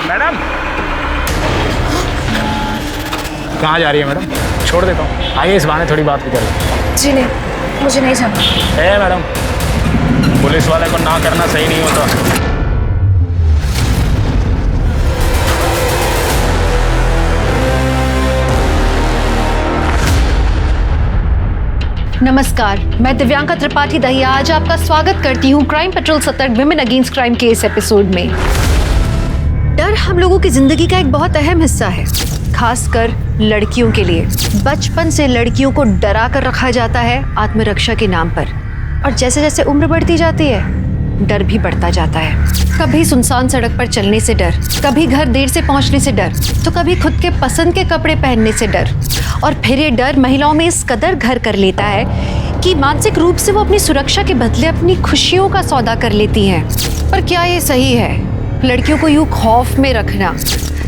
Madam कहाँ जा रही है मैडम? छोड़ देता हूँ, आइए इस बहाने थोड़ी बात भी कर लें। जी नहीं, मुझे नहीं जाना। मैडम, पुलिस वाले को ना करना सही नहीं होता। नमस्कार, मैं दिव्यांका त्रिपाठी दहिया आज आपका स्वागत करती हूँ क्राइम पेट्रोल सतर्क विमेन अगेंस्ट क्राइम के इस एपिसोड में। डर हम लोगों की जिंदगी का एक बहुत अहम हिस्सा है, खासकर लड़कियों के लिए। बचपन से लड़कियों को डरा कर रखा जाता है आत्मरक्षा के नाम पर, और जैसे जैसे उम्र बढ़ती जाती है डर भी बढ़ता जाता है। कभी सुनसान सड़क पर चलने से डर, कभी घर देर से पहुंचने से डर, तो कभी खुद के पसंद के कपड़े पहनने से डर। और फिर ये डर महिलाओं में इस कदर घर कर लेता है कि मानसिक रूप से वो अपनी सुरक्षा के बदले अपनी खुशियों का सौदा कर लेती हैं। पर क्या ये सही है? लड़कियों को यूं खौफ में रखना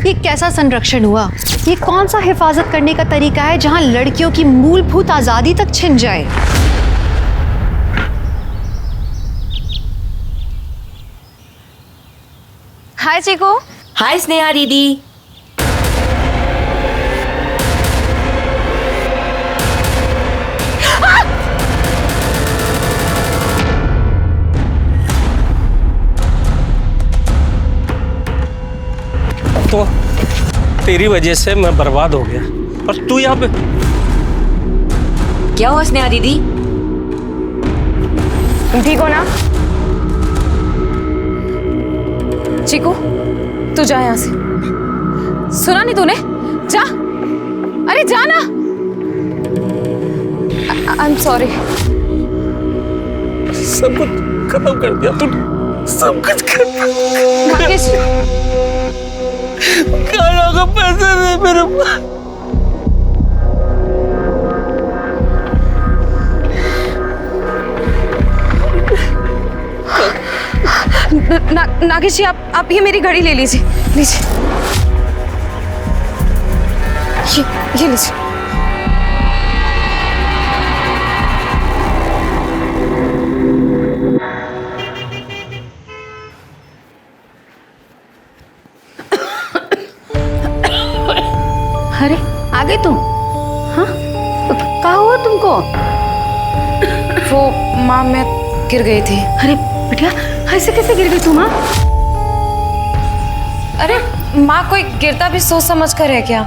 ये कैसा संरक्षण हुआ? ये कौन सा हिफाजत करने का तरीका है जहां लड़कियों की मूलभूत आजादी तक छिन जाए? हाय चीकू। हाय स्नेहा दीदी। तो तेरी वजह से मैं बर्बाद हो गया और तू यहाँ पे। क्या हुआ स्नेहा दीदी? तुम ठीक हो ना? चीकू तू जा यहाँ से। सुना नहीं तूने? जा, अरे जा ना। I am sorry. सब कुछ खत्म कर दिया तूने, सब कुछ भाग्यश, खाना का पैसे दे मेरे पास। नागेश जी आप ये मेरी घड़ी ले लीजिए, लीजिए। ये लीजिए। अरे आ गए तुम? हाँ, कहाँ हुआ तुमको? वो माँ मैं गिर गई थी। अरे बिटिया, ऐसे कैसे गिर गई तुम? हाँ, अरे माँ कोई गिरता भी सोच समझ कर है क्या?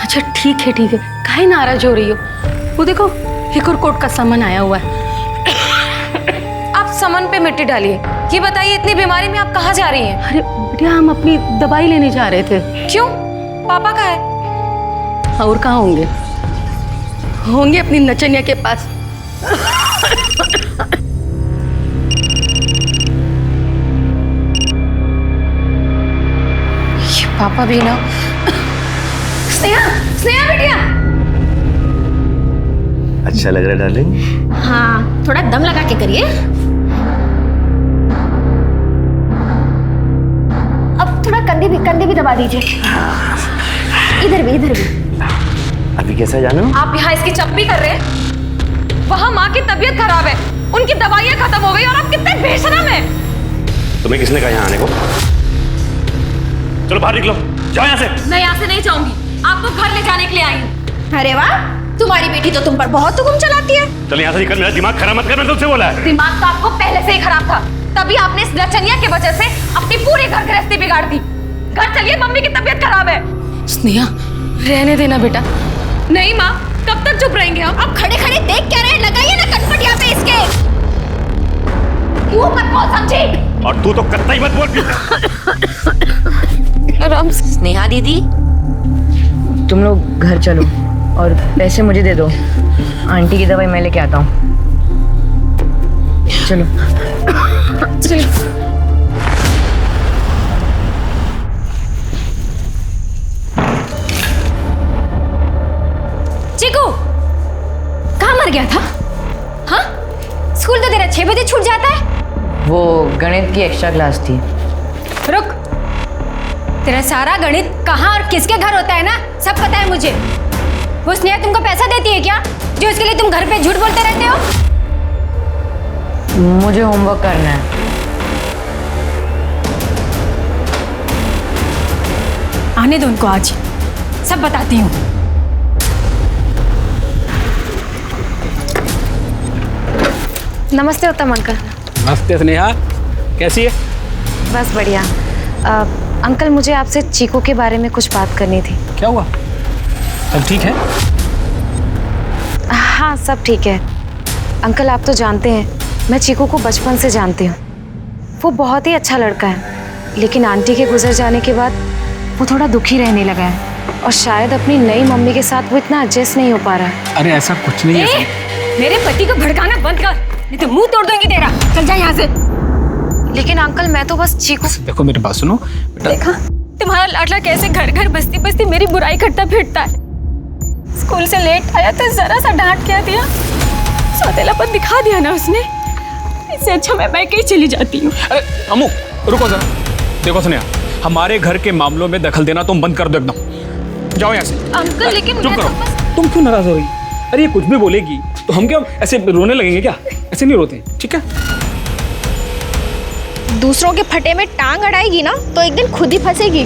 अच्छा ठीक है, काहे नाराज हो रही हो? वो देखो एक और कोर्ट का सामान आया हुआ है। आप सामान पे मिट्टी डालिए। ये बताइए इतनी बीमारी में आप कहाँ जा रही हैं? अरे बिटिया, हम अपनी दवाई लेने जा रहे थे। क्यों? पापा कहाँ है? और कहाँ होंगे? होंगे अपनी नचनिया के पास। ये पापा भी ना। स्नेहा बेटिया। अच्छा लग रहा है डार्लिंग? हाँ, थोड़ा दम लगा के करिए। अब थोड़ा कंधे भी दबा दीजिए। इधर भी। अभी कैसा है जानू? आप यहाँ इसकी चप्पी कर रहे हैं? वहाँ माँ की तबीयत खराब है, उनकी दवाइयाँ खत्म हो गई और आप कितने बेशरम हैं। तुम्हें किसने कहा यहाँ आने को? चलो बाहर निकलो, जाओ यहाँ से। मैं यहाँ से नहीं जाऊंगी, आपको घर ले जाने के लिए आई हूँ। अरे वाह, तुम्हारी बेटी तो तुम पर बहुत हुक्म चलाती है। चल यहाँ से निकल, मेरा दिमाग खराब मत कर, मैंने तुझसे बोला है। दिमाग तो आपको पहले से ही खराब था, तभी आपने इस लचनिया की वजह से अपनी पूरी घर गृहस्थी बिगाड़ दी। घर चलिए, मम्मी की तबीयत खराब है। स्नेहा, रहने देना बेटा। नहीं माँ, कब तक चुप रहेंगे हम? अब खड़े देख क्या रहे? लगाइए ना कटपट यहाँ पे इसके। क्यों मत बोल समझी? और तू तो कत्ता ही मत बोल। आराम से। स्नेहा दीदी, तुम लोग घर चलो और पैसे मुझे दे दो, आंटी की दवाई मैं लेके आता हूँ। चलो। चीकू, कहाँ मर गया था? हाँ, स्कूल तो तेरा 6 बजे छूट जाता है। वो गणित की एक्स्ट्रा क्लास थी। रुक, तेरा सारा गणित कहाँ और किसके घर होता है ना, सब पता है मुझे। वो स्नेहा तुमको पैसा देती है क्या, जो इसके लिए तुम घर पे झूठ बोलते रहते हो? मुझे होमवर्क करना है। आने दो उनको, आज सब बताती हूँ। नमस्ते उत्तम अंकल। नमस्ते स्नेहा, कैसी है? बस बढ़िया। अंकल मुझे आपसे चीकू के बारे में कुछ बात करनी थी। क्या हुआ? सब ठीक है? हाँ सब ठीक है। अंकल आप तो जानते हैं मैं चीकू को बचपन से जानती हूँ। वो बहुत ही अच्छा लड़का है, लेकिन आंटी के गुजर जाने के बाद वो थोड़ा दुखी रहने लगा है और शायद अपनी नई मम्मी के साथ वो इतना एडजस्ट नहीं हो पा रहा है। अरे ऐसा कुछ नहीं है। मेरे पति को भड़काना बंद कर, नहीं तो मुंह तोड़ दूंगी तेरा। चल जा यहाँ से। लेकिन अंकल मैं तो बस चीकू। देखो मेरी बात सुनो बेटा। देखा तुम्हारा लाडला कैसे घर घर बस्ती बस्ती मेरी बुराई करता फिरता है। स्कूल से लेट आया तो जरा सा डांट क्या दिया, सौतेलापन दिखा दिया ना उसने। इससे अच्छा मैं बैठ के ही चली जाती हूँ। अरे अम्मू रुको जरा। देखो स्नेहा, हमारे घर के मामलों में दखल देना तुम बंद कर दो एकदम। जाओ यहाँ से। अंकल लेकिन चुप मैं करो। तो बस- तुम क्यों नाराज हो रही? अरे ये कुछ भी बोलेगी तो हम क्या ऐसे रोने लगेंगे क्या? ऐसे नहीं रोते, ठीक है? दूसरों के फटे में टांग अड़ाएगी ना तो एक दिन खुद ही फंसेगी।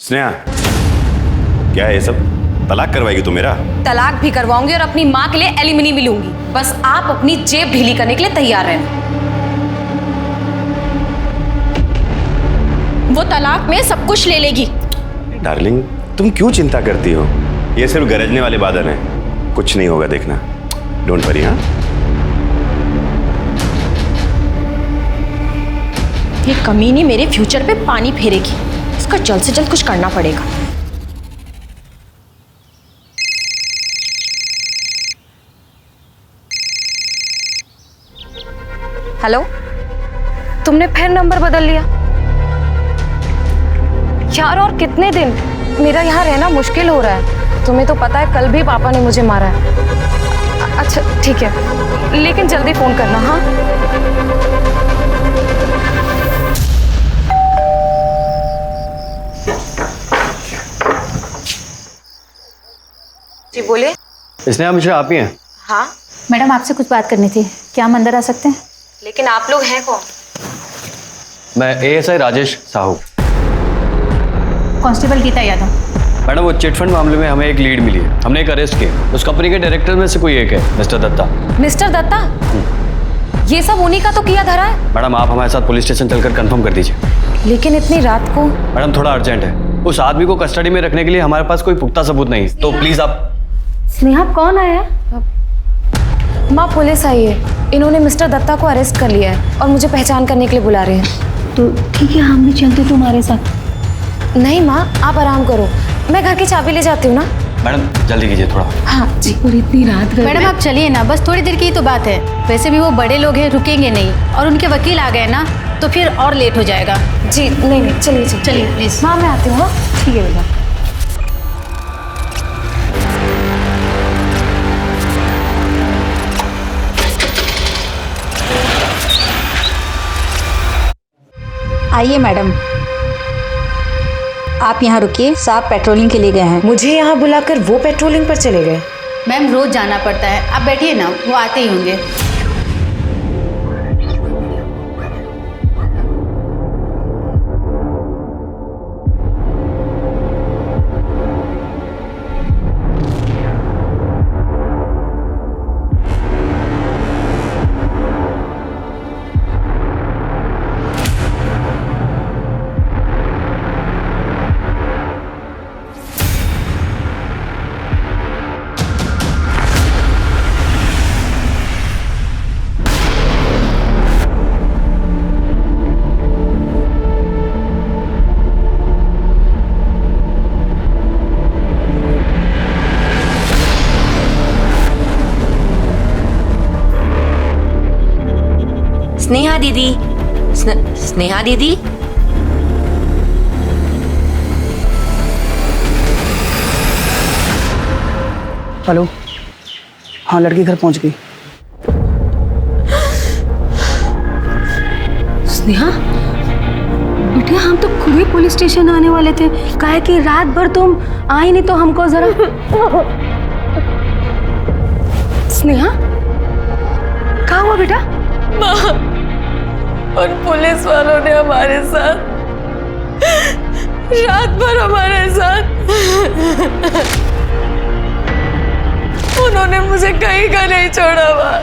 स्नेहा, क्या है ये सब? तलाक करवाएगी तू मेरा? तलाक भी करवाऊंगी और अपनी माँ के लिए एलिमनी भी लूंगी। बस आप अपनी जेब ढीली करने के लिए तैयार रहना। वो तलाक में सब कुछ ले लेगी। डार्लिंग, तुम क्यों चिंता करती हो? ये सिर्फ गरजने वाले बादल हैं, कुछ नहीं होगा, देखना। Don't worry. हाँ, ये कमीनी मेरे फ्यूचर पे पानी फेरेगी। इसका जल्द से जल्द कुछ करना पड़ेगा। हेलो, तुमने फिर नंबर बदल लिया यार? और कितने दिन? मेरा यहाँ रहना मुश्किल हो रहा है। तुम्हें तो पता है कल भी पापा ने मुझे मारा है। अच्छा ठीक है, लेकिन जल्दी फोन करना। हाँ जी बोलिए। इसने आप मिश्रा आप ही हैं? हाँ मैडम आपसे कुछ बात करनी थी, क्या हम अंदर आ सकते हैं? लेकिन आप लोग हैं कौन? मैं ASI Rajesh Sahu. Constable Geeta Yadav. Madam वो चिट फंड मामले में हमें एक लीड मिली है, हमने एक अरेस्ट किया। उस कंपनी के डायरेक्टर में से कोई एक है, मिस्टर दत्ता। मिस्टर दत्ता, ये सब उन्हीं का तो किया धरा है। मैडम आप हमारे साथ पुलिस स्टेशन चलकर कंफर्म कर दीजिए। लेकिन इतनी रात को? मैडम थोड़ा अर्जेंट है। उस आदमी को कस्टडी में रखने के लिए हमारे पास कोई पुख्ता सबूत नहीं, तो प्लीज आप। स्नेहा कौन आया है? माँ पुलिस आई है, इन्होंने मिस्टर दत्ता को अरेस्ट कर लिया है और मुझे पहचान करने के लिए बुला रहे हैं। तो ठीक है, हम भी चलते तुम्हारे साथ। नहीं माँ, आप आराम करो, मैं घर की चाबी ले जाती हूँ ना। मैडम जल्दी कीजिए थोड़ा। हाँ जी। और इतनी रात मैडम आप चलिए ना, बस थोड़ी देर की ही तो बात है। वैसे भी वो बड़े लोग हैं, रुकेंगे नहीं, और उनके वकील आ गए ना तो फिर और लेट हो जाएगा। जी नहीं चलिए चलिए प्लीज। माँ मैं आती हूँ। हाँ ठीक है बेटा। आइए मैडम, आप यहाँ रुकिए, साहब पेट्रोलिंग के लिए गए हैं। मुझे यहाँ बुलाकर वो पेट्रोलिंग पर चले गए? मैम रोज जाना पड़ता है, आप बैठिए ना, वो आते ही होंगे। स्नेहा दीदी, स्नेहा दीदी। हेलो, हाँ लड़की घर पहुंच गई। स्नेहा बेटा, हम तो खुद ही पुलिस स्टेशन आने वाले थे, कहा कि रात भर तुम आई नहीं तो हमको जरा। स्नेहा हुआ बेटा? माँ, उन पुलिस वालों ने हमारे साथ रात भर हमारे साथ उन्होंने मुझे कहीं का नहीं छोड़ा। माँ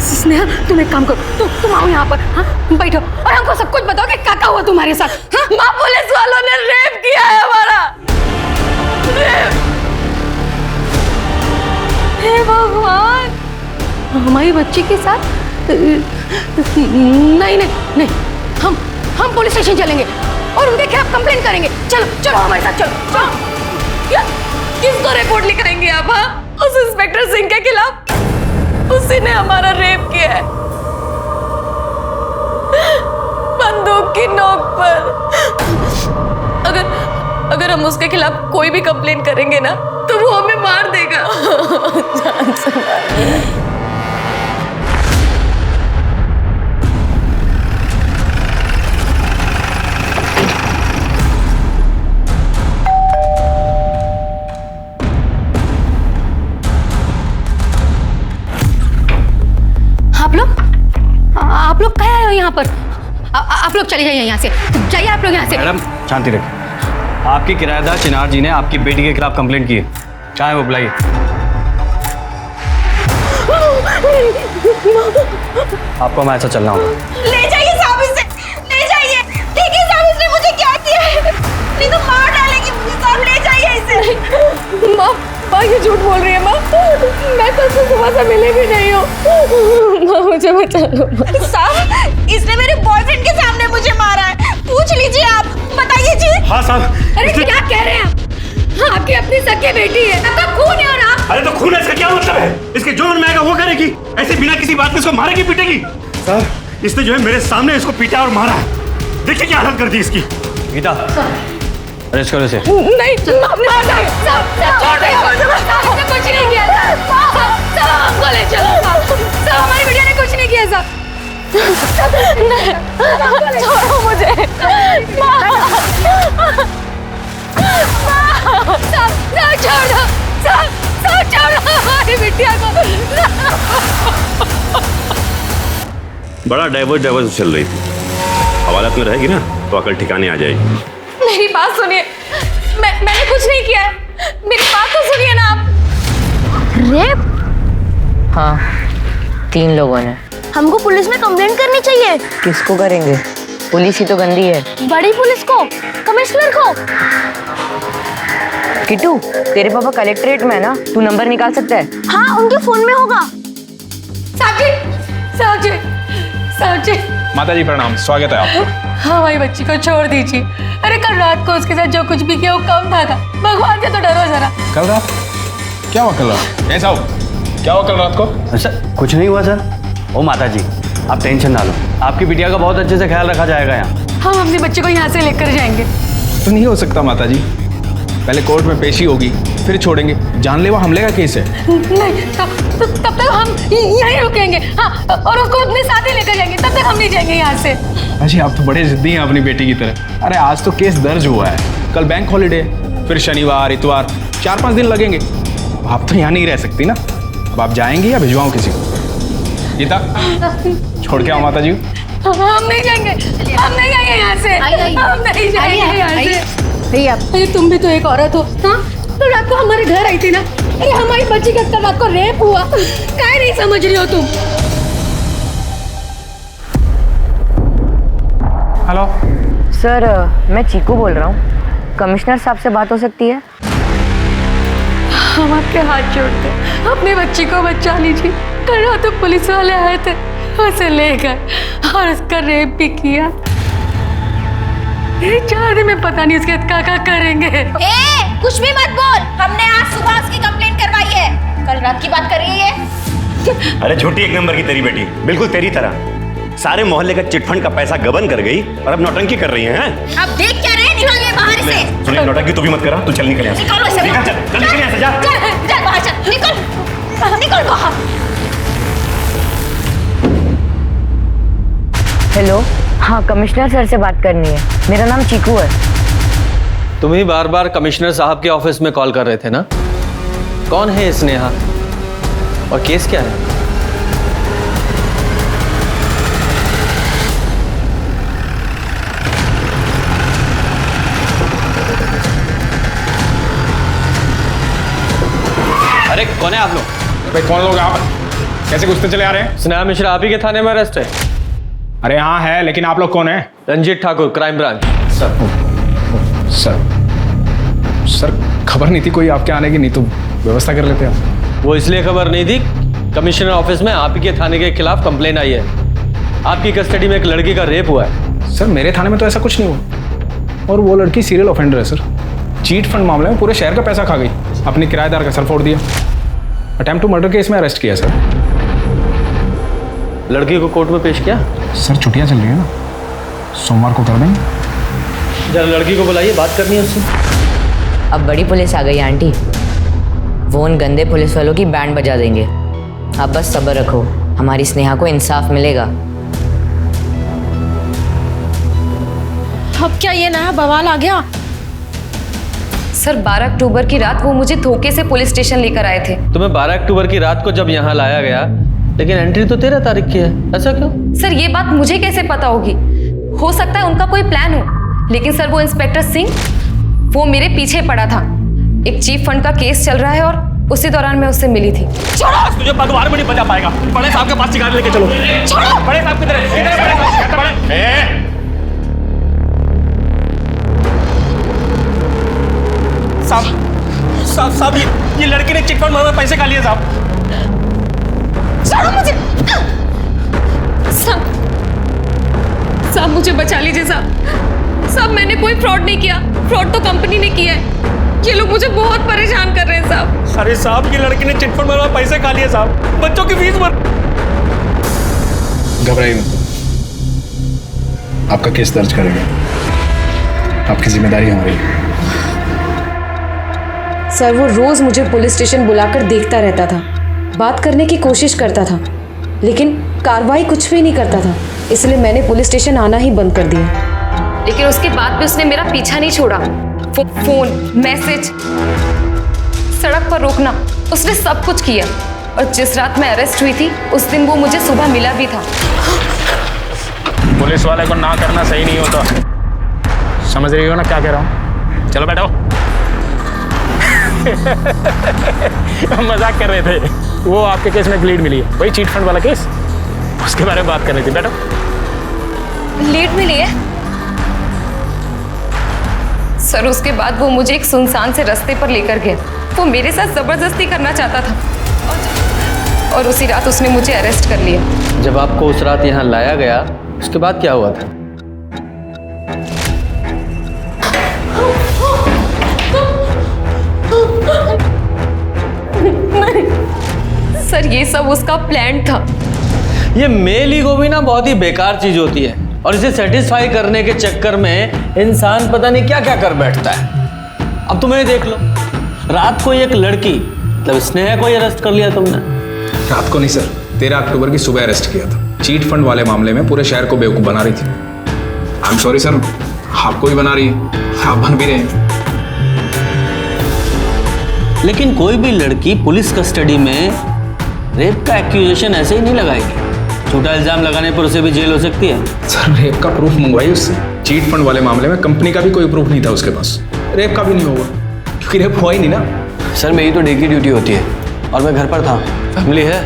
स्नेहा, तुम एक काम करो, तुम आओ यहाँ पर, हाँ बैठो और हमको सब कुछ बताओ कि क्या हुआ तुम्हारे साथ। हाँ? माँ, पुलिस वालों ने रेप किया है हमारा। रेप। हे भगवान, हमारी बच्ची के साथ? नहीं नहीं नहीं, हम पुलिस स्टेशन चलेंगे और उनके खिलाफ कंप्लेंट करेंगे। चलो चलो हमारे साथ, चलो। किसको रिपोर्ट लिखेंगे आप? हाँ, उस इंस्पेक्टर सिंह के खिलाफ। उसी ने हमारा रेप किया है, बंदूक की नोक पर। अगर हम उसके खिलाफ कोई भी कंप्लेन करेंगे ना, तो वो हमें मार देगा। जान से मार। आप लोग क्या आए हो यहाँ पर? आप लोग चले जाइए यहाँ से, जाइए आप लोग यहाँ से। मैडम शांति रखिए। आपकी किराएदार चिनार जी ने आपकी बेटी के खिलाफ कंप्लेंट की है। क्या है वो, बुलाइए। आपको हमारे साथ चलना होगा। ले जाइए साहब इसे, ले जाइए। देखिए साहब, इसने मुझे क्या किया है, नहीं तो मार डालेगी मुझे। साहब ले जाइए इसे। माँ, ये झूठ बोल रही है। माँ, मैं तो उससे सुबह से मिले भी नहीं हूँ। माँ, मुझे बचा लो। साहब, इसने मेरे बॉयफ्रेंड के सामने मुझे मारा है। पूछ लीजिए आप, बताइए जी। हाँ साहब। अरे क्या कह रहे हैं आप? आपकी अपनी सगी बेटी है, आपका खून है और आप। अरे तो खून है, इसका क्या मतलब है? इसके जो मन में आएगा वो करेगी, ऐसे बिना किसी बात के इसको मारेगी पीटेगी। सर, इसने जो है मेरे सामने इसको पीटा और मारा है। देखिए क्या हालत कर दी इसकी। गीता, अरेस्ट करो इसे। नहीं, कुछ नहीं किया। हमको ले चलो। हमारी बेटिया ने कुछ नहीं किया साहब। छोड़ो मुझे। छोड़ो हमारी बिटिया को। बड़ा डाइवर्स चल रही थी। हवालात में रहेगी ना तो अकल ठिकाने आ जाएगी। मेरी बात सुनिए, मैंने कुछ नहीं किया है। मेरी बात तो सुनिए ना आप। रेप? हाँ, 3 लोगों ने। हमको पुलिस में कंप्लेंट करनी चाहिए। किसको करेंगे? पुलिस ही तो गंदी है। बड़ी पुलिस को, कमिश्नर को। किट्टू, तेरे पापा कलेक्ट्रेट में है ना, तू नंबर निकाल सकता है? हाँ, उनके फोन में होगा। साहब जी। माता जी प्रणाम, स्वागत है आपका। हमारी बच्ची को छोड़ दीजिए। अरे कल रात को उसके साथ जो कुछ भी किया वो कम था। भगवान से तो डरो जरा। कल रात क्या हुआ? कल रात ऐसा हो क्या हुआ कल रात को? अच्छा, कुछ नहीं हुआ सर। ओ माता जी, आप टेंशन ना लो, आपकी बिटिया का बहुत अच्छे से ख्याल रखा जाएगा यहाँ। हम अपने बच्चे को यहाँ से लेकर जाएंगे। तो नहीं हो सकता माता जी, पहले कोर्ट में पेशी होगी, फिर छोड़ेंगे। जानलेवा हमले का केस है। नहीं, तब तक हम यहीं रुकेंगे। हाँ, और उसको अपने साथ ही लेकर जाएंगे। तब तक हम नहीं जाएंगे यहाँ से। अजी आप तो बड़े जिद्दी हैं अपनी बेटी की तरह। अरे आज तो केस दर्ज हुआ है, कल बैंक हॉलीडे, फिर शनिवार इतवार 4-5 दिन लगेंगे। आप तो यहाँ नहीं रह सकती ना। अब आप जाएंगे या भिजवाऊं किसी को? गीता, छोड़ के आओ माता जी। हम नहीं जाएंगे यहाँ से। हम नहीं जाएंगे यहाँ से। भैया, अरे तुम भी तो एक औरत हो। हाँ, तो रात को हमारे घर आई थी ना। अरे हमारी बच्ची का कल रात को रेप हुआ, क्या नहीं समझ रही हो तुम? हेलो सर, मैं चीकू बोल रहा हूँ। कमिश्नर साहब से बात हो सकती है? हम आपके हाथ जोड़ते, अपनी बच्ची को बचा लीजिए। कल रात तो पुलिस वाले आए थे, उसे ले गए और उसका रेप भी किया। ये 4 दिन में पता नहीं उसके क्या करेंगे। कुछ भी मत बोल। हमने आज सुबह उसकी कंप्लेंट करवाई है। कल रात की बात कर रही है। अरे झूठी एक नंबर की तेरी बेटी, बिल्कुल तेरी तरह। सारे मोहल्ले का चिटफंड का पैसा गबन कर गई और अब नौटंकी कर रही है। अब देख क्या रहे, निकल बाहर से। सुनिए, नौटंकी तू भी मत करा। तू चल निकल यहाँ से। निकल चल निकल यहाँ से, जा। चल बाहर चल, निकल बाहर। हेलो, हाँ कमिश्नर सर से बात करनी है। मेरा नाम चीकू है। तुम ही बार बार कमिश्नर साहब के ऑफिस में कॉल कर रहे थे ना? कौन है स्नेहा और केस क्या है? अरे कौन है आप लोग? भाई कौन लोग आप? कैसे घुसते चले आ रहे हैं? स्नेहा मिश्रा आप ही के थाने में अरेस्ट है। अरे हाँ है, लेकिन आप लोग कौन है? Ranjeet Thakur, crime branch. Sir खबर नहीं थी कोई आपके आने की, नहीं तो व्यवस्था कर लेते आप। वो इसलिए खबर नहीं थी, कमिश्नर ऑफिस में आप ही के थाने के खिलाफ कंप्लेन आई है। आपकी कस्टडी में एक लड़की का रेप हुआ है। सर मेरे थाने में तो ऐसा कुछ नहीं हुआ, और वो लड़की सीरियल ऑफेंडर है सर। चीट फंड मामले में पूरे शहर का पैसा खा गई, अपने किराएदार का सर फोड़ दिया। अटेम्प्ट टू मर्डर केस में अरेस्ट किया सर। लड़की को कोर्ट में पेश किया? सर छुट्टियां चल रही है ना, सोमवार को कर देंगे। जरा लड़की को बुलाइए, बात करनी है उससे। अब बड़ी पुलिस आ गई आंटी, वो उन गंदे पुलिस वालों की बैंड बजा देंगे। आप बस सब्र रखो, हमारी स्नेहा को इंसाफ मिलेगा। अब क्या ये नया बवाल आ गया? सर 12 अक्टूबर की रात वो मुझे धोखे से पुलिस स्टेशन लेकर आए थे। तुम्हें 12 अक्टूबर की रात को जब यहाँ लाया गया, लेकिन एंट्री तो 13 तारीख की है, ऐसा क्यों? सर ये बात मुझे कैसे पता होगी? हो सकता है उनका कोई प्लान हो, लेकिन सर वो इंस्पेक्टर सिंह, वो मेरे पीछे पड़ा था। एक चीफ फंड का केस चल रहा है और उसी दौरान मैं उससे मिली थी। आज तुझे पगवार में नहीं बजा पाएगा। बड़े साहब के पास शिकायत लेके चलो। छोड़ो। बड़े साहब किधर है? साहब ये लड़की ने चिट फंड में पैसे खा लिए साहब। छोड़ो मुझे। साहब मुझे बचा लीजिए साहब। मैंने कोई फ्रॉड नहीं किया, फ्रॉड तो कंपनी ने किया है। ये लोग मुझे बहुत परेशान कर रहे हैं साहब। अरे साहब की लड़की ने चिट फंड में पैसे खा लिए साहब, बच्चों की फीस भर। घबराइए मत, आपका केस दर्ज करेंगे, आपकी जिम्मेदारी हमारी है। सर वो रोज मुझे पुलिस स्टेशन बुलाकर देखता रहता था, बात करने की कोशिश करता था, लेकिन कार्रवाई कुछ भी नहीं करता था। इसलिए मैंने पुलिस स्टेशन आना ही बंद कर दिया। लेकिन उसके बाद भी उसने मेरा पीछा नहीं छोड़ा। फोन, मैसेज, सड़क पर रोकना, उसने सब कुछ किया। और जिस रात मैं अरेस्ट हुई थी, उस दिन वो मुझे सुबह मिला भी था। पुलिस वाले को ना करना सही नहीं होता, समझ रही हो ना क्या कह रहा हूँ? चलो बैठो। मजाक कर रहे थे। वो आपके केस में एक लीड मिली है, वही चीट फंड वाला केस, उसके बारे में बात कर रही थी। बैठो। लीड मिली है? सर उसके बाद वो मुझे एक सुनसान से रास्ते पर लेकर गया। वो मेरे साथ जबरदस्ती करना चाहता था और उसी रात उसने मुझे अरेस्ट कर लिया। जब आपको उस रात यहाँ लाया गया, उसके बाद क्या हुआ था? सर ये सब उसका प्लान था। ये मेल ईगो भी ना बहुत ही बेकार चीज होती है, और इसे सेटिस्फाई करने के चक्कर में इंसान पता नहीं क्या क्या कर बैठता है। अब तुम्हें देख लो, रात को एक लड़की, मतलब स्नेहा को ही अरेस्ट कर लिया तुमने। रात को नहीं सर, 13 अक्टूबर की सुबह अरेस्ट किया था। चीट फंड वाले मामले में पूरे शहर को बेवकूफ बना रही थी। आई एम सॉरी सर, आपको भी बना रही है, आप बन भी रहे हैं। लेकिन कोई भी लड़की पुलिस कस्टडी में रेप का एक्यूजेशन ऐसे ही नहीं लगाएगी। छोटा इल्जाम लगाने पर उसे भी जेल हो सकती है। सर रेप का प्रूफ मंगवाई उससे। चीट फंड वाले मामले में कंपनी का भी कोई प्रूफ नहीं था उसके पास, रेप का भी नहीं होगा, क्योंकि रेप हुआ ही नहीं ना। सर मेरी तो डे की ड्यूटी होती है और मैं घर पर था। फैमिली है?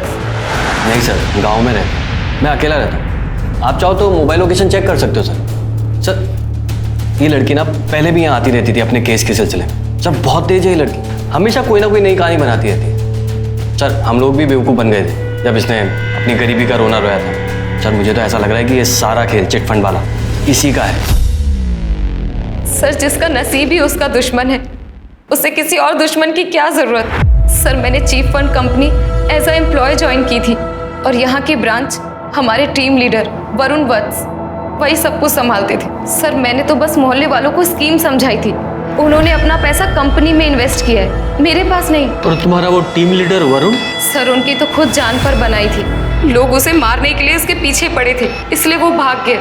नहीं सर, गांव में रहता, मैं अकेला रहता हूँ। आप चाहो तो मोबाइल लोकेशन चेक कर सकते हो सर। सर ये लड़की ना पहले भी यहाँ आती रहती थी अपने केस के सिलसिले में। सर बहुत तेज है ये लड़की, हमेशा कोई ना कोई नई कहानी बनाती रहती है। सर हम लोग भी बेवकूफ़ बन गए थे जब इसने अपनी गरीबी का रोना रोया था। सर मुझे तो ऐसा लग रहा है कि ये सारा खेल चिट फंड वाला इसी का है। सर जिसका नसीब ही उसका दुश्मन है, उसे किसी और दुश्मन की क्या जरूरत? सर मैंने chief fund company as a employee join की थी और यहाँ की ब्रांच हमारे टीम लीडर वरुण वत्स वही सब कुछ संभालते थे। सर मैंने तो बस मोहल्ले वालों को स्कीम समझाई थी, उन्होंने अपना पैसा कंपनी में इन्वेस्ट किया है, मेरे पास नहीं। और तुम्हारा वो टीम लीडर वरुण? सर उनकी तो खुद जान पर बनाई थी, लोग उसे मारने के लिए उसके पीछे पड़े थे, इसलिए वो भाग गए।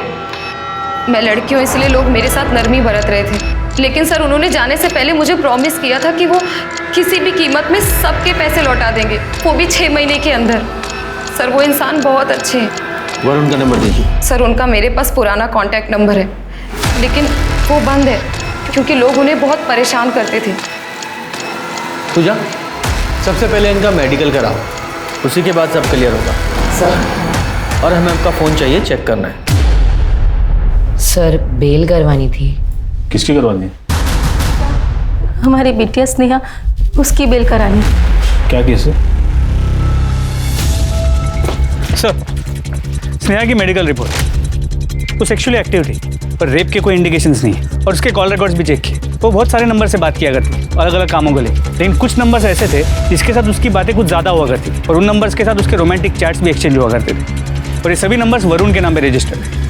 मैं लड़की हूँ इसलिए लोग मेरे साथ नरमी बरत रहे थे, लेकिन सर उन्होंने जाने से पहले मुझे प्रॉमिस किया था कि वो किसी भी कीमत में सबके पैसे लौटा देंगे, वो भी 6 महीने के अंदर। सर वो इंसान बहुत अच्छे हैं। वरुण का नंबर दीजिए। सर उनका मेरे पास पुराना कॉन्टैक्ट नंबर है, लेकिन वो बंद है क्योंकि लोग उन्हें बहुत परेशान करते थे। तू जा, सबसे पहले इनका मेडिकल कराओ, उसी के बाद सब क्लियर होगा। सर और हमें आपका फ़ोन चाहिए, चेक करना है। सर बेल करवानी थी। किसकी करवानी है? हमारी बिटिया स्नेहा, उसकी बेल करानी। क्या केस है? सर, स्नेहा की मेडिकल रिपोर्ट, वो सेक्सुअली एक्टिव थी पर रेप के कोई इंडिकेशंस नहीं है। और उसके कॉल रिकॉर्ड्स भी चेक किए, वो बहुत सारे नंबर से बात किया करती, अलग अलग कामों को लेकर। लेकिन कुछ नंबर्स ऐसे थे जिसके साथ उसकी बातें कुछ ज़्यादा हुआ करती थी, और उन नंबर्स के साथ उसके रोमांटिक चैट्स भी एक्सचेंज हुआ करते थे। और ये सभी नंबर्स वरुण के नाम पे रजिस्टर्ड है।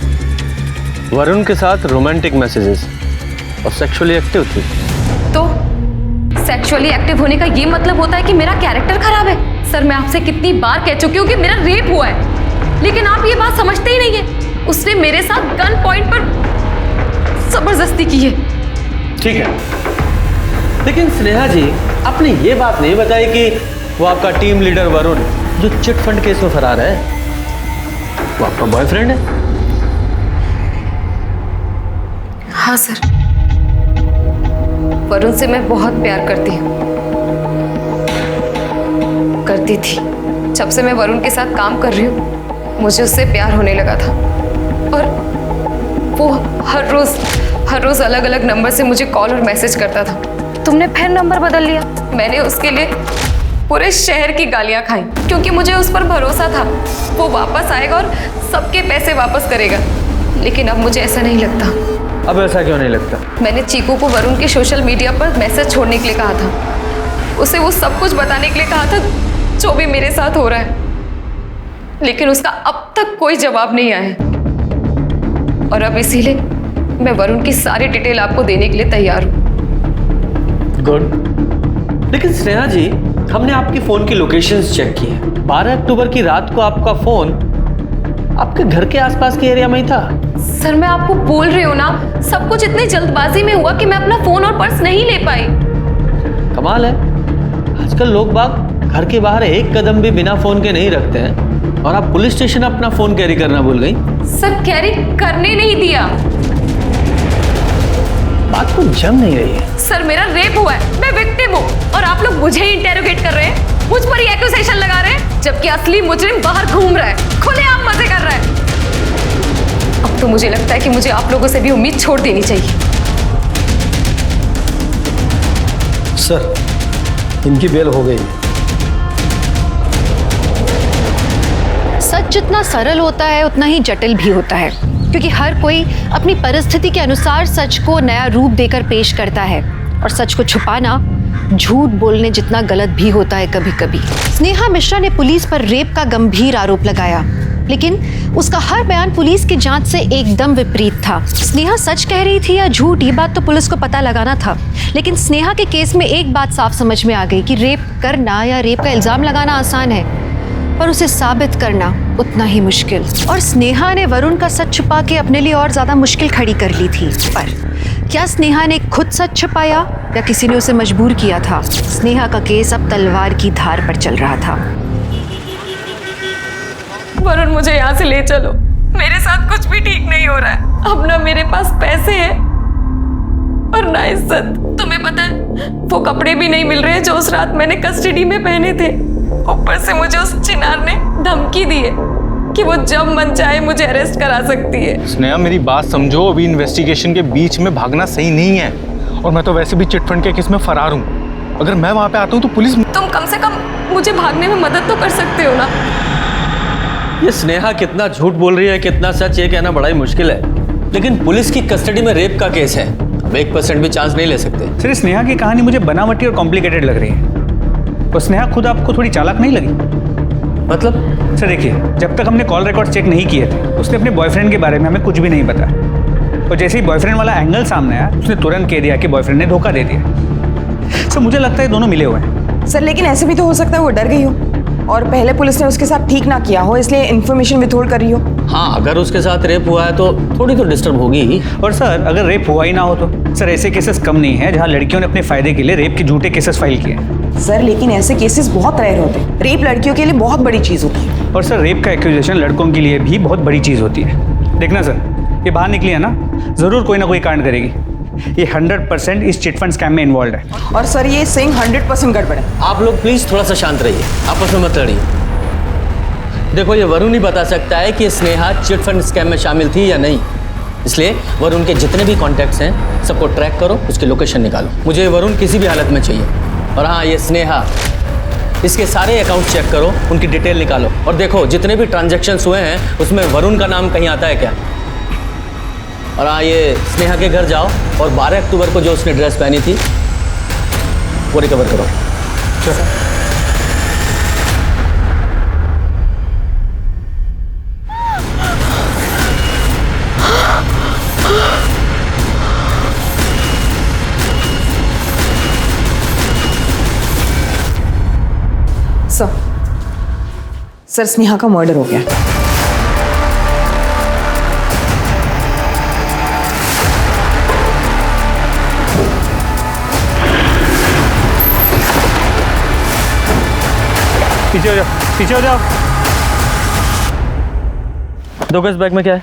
वरुण के साथ रोमांटिक मैसेजेस और सेक्सुअली एक्टिव थी। तो सेक्सुअली एक्टिव होने का ये मतलब होता है कि मेरा कैरेक्टर खराब है? सर, मैं आपसे कितनी बार कह चुकी हूँ कि मेरा रेप हुआ है, लेकिन आप ये बात समझते ही नहीं है। उसने मेरे साथ गन पॉइंट पर जबरदस्ती की है। ठीक है, लेकिन स्नेहा जी, आपने ये बात नहीं बताई कि वो आपका टीम लीडर वरुण, जो चिट फंड केस में फरार है, वो आपका बॉयफ्रेंड है। हाँ सर, वरुण से मैं बहुत प्यार करती हूँ, करती थी। जब से मैं वरुण के साथ काम कर रही हूँ, मुझे उससे प्यार होने लगा था। और वो हर रोज अलग अलग नंबर से मुझे कॉल और मैसेज करता था। तुमने फिर नंबर बदल लिया? मैंने उसके लिए पूरे शहर की गालियाँ खाई, क्योंकि मुझे उस पर भरोसा था वो वापस आएगा और सबके पैसे वापस करेगा। लेकिन अब मुझे ऐसा नहीं लगता। अब ऐसा क्यों नहीं लगता? मैंने चीकू को वरुण के सोशल मीडिया पर मैसेज छोड़ने के लिए कहा था, उसे वो सब कुछ बताने के लिए कहा था जो भी मेरे साथ हो रहा है, लेकिन उसका अब तक कोई जवाब नहीं आया। और अब इसीलिए मैं वरुण की सारी डिटेल आपको देने के लिए तैयार हूँ। गुड। लेकिन स्नेहा जी, हमने आपकी फोन की लोकेशंस चेक की है। 12 अक्टूबर की रात को आपका फोन आपके घर के आसपास के एरिया में ही था। सर, मैं आपको बोल रही हूँ ना, सब कुछ इतनी जल्दबाजी में हुआ कि मैं अपना फोन और पर्स नहीं ले पाई। कमाल है, आजकल लोग बाग घर के बाहर एक कदम भी बिना फोन के नहीं रखते हैं, और आप पुलिस स्टेशन अपना फोन कैरी करना भूल गई। सर, कैरी करने नहीं दिया। बात को जम नहीं रही है। सर, मेरा रेप हुआ है, मैं विक्टिम हूँ, और आप लोग मुझे ही इंटेरोगेट कर रहे हैं, मुझ पर ही एक्यूजेशन लगा रहे हैं, जबकि असली मुजरिम बाहर घूम रहा है, खुलेआम मजे कर रहा है। अब तो मुझे लगता है कि मुझे आप लोगों से भी उम्मीद छोड़ देनी चाहिए। सर, इनकी बेल हो गई। सच जितना सरल होता है उतना ही जटिल भी होता है, क्योंकि हर कोई अपनी परिस्थिति के अनुसार सच को नया रूप देकर पेश करता है, और सच को छुपाना झूठ बोलने जितना गलत भी होता है कभी कभी। स्नेहा मिश्रा ने पुलिस पर रेप का गंभीर आरोप लगाया, लेकिन उसका हर बयान पुलिस की जांच से एकदम विपरीत था। स्नेहा सच कह रही थी या झूठ, ये बात तो पुलिस को पता लगाना था। लेकिन स्नेहा के केस में एक बात साफ समझ में आ गई कि रेप करना या रेप का इल्जाम लगाना आसान है, पर उसे साबित करना उतना ही मुश्किल। और स्नेहा ने वरुण का सच छुपा के अपने लिए और ज्यादा मुश्किल खड़ी कर ली थी। पर क्या स्नेहा ने खुद सच छुपाया या किसी ने उसे मजबूर किया था? स्नेहा का केस अब तलवार की धार पर चल रहा था। वरुण, मुझे यहाँ से ले चलो, मेरे साथ कुछ भी ठीक नहीं हो रहा है। अब ना मेरे पास पैसे हैं और ना इज्जत। तुम्हें पता है, वो कपड़े भी नहीं मिल रहे जो उस रात मैंने कस्टडी में पहने थे। ऊपर से मुझे उस चिनार ने धमकी दी है कि वो जब मन चाहे मुझे अरेस्ट करा सकती है। स्नेहा, मेरी बात समझो, अभी इन्वेस्टिगेशन के बीच में भागना सही नहीं है, और मैं तो वैसे भी चिटफंड के केस में फरार हूँ। अगर मैं वहाँ पे आता हूँ तो पुलिस... तुम कम से कम मुझे भागने में मदद तो कर सकते हो ना। ये स्नेहा कितना झूठ बोल रही है, कितना सच, ये कहना बड़ा ही मुश्किल है। लेकिन पुलिस की कस्टडी में रेप का केस है, अब 1% भी चांस नहीं ले सकते। सर, स्नेहा की कहानी मुझे बनावटी और कॉम्प्लिकेटेड लग रही है। और स्नेहा खुद आपको थोड़ी चालाक नहीं लगी? मतलब? सर देखिए, जब तक हमने कॉल रिकॉर्ड चेक नहीं किए थे, उसने अपने बॉयफ्रेंड के बारे में हमें कुछ भी नहीं बताया। और जैसे ही बॉयफ्रेंड वाला एंगल सामने आया, उसने तुरंत कह दिया कि बॉयफ्रेंड ने धोखा दे दिया। सर, मुझे लगता है दोनों मिले हुए हैं। सर, लेकिन ऐसे भी तो हो सकता है वो डर गई हो और पहले पुलिस ने उसके साथ ठीक ना किया हो, इसलिए इन्फॉर्मेशन विथहोल्ड कर रही हो। हाँ, अगर उसके साथ रेप हुआ है तो थोड़ी तो डिस्टर्ब होगी ही। और सर, अगर रेप हुआ ही ना हो तो सर, ऐसे केसेस कम नहीं है जहाँ लड़कियों ने अपने फायदे के लिए रेप के झूठे केसेस फाइल किए हैं। सर, लेकिन ऐसे केसेस बहुत रेयर होते हैं। रेप लड़कियों के लिए बहुत बड़ी चीज़ होती है। और सर, रेप का एक्यूजेशन लड़कों के लिए भी बहुत बड़ी चीज़ होती है। देखना सर, ये बाहर निकली है ना, ज़रूर कोई ना कोई कांड करेगी। ये 100% इस चिटफंड स्कैम में इन्वॉल्व है। और सर ये सिंह 100% गड़बड़ है। आप लोग प्लीज थोड़ा सा शांत रहिए, आपस में मत लड़िए। देखो ये वरुण ही बता सकता है कि स्नेहा चिट फंड स्कैम में शामिल थी या नहीं, इसलिए वरुण के जितने भी कॉन्टैक्ट्स हैं सबको ट्रैक करो, उसकी लोकेशन निकालो। मुझे वरुण किसी भी हालत में चाहिए। और हाँ, ये स्नेहा, इसके सारे अकाउंट चेक करो, उनकी डिटेल निकालो और देखो जितने भी ट्रांजैक्शंस हुए हैं उसमें वरुण का नाम कहीं आता है क्या। और हाँ, ये स्नेहा के घर जाओ और 12 अक्टूबर को जो उसने ड्रेस पहनी थी वो रिकवर करो। सर स्नेहा का मर्डर हो गया। पीछे हो जाओ, पीछे हो जाओ। दो इस बैग में क्या है?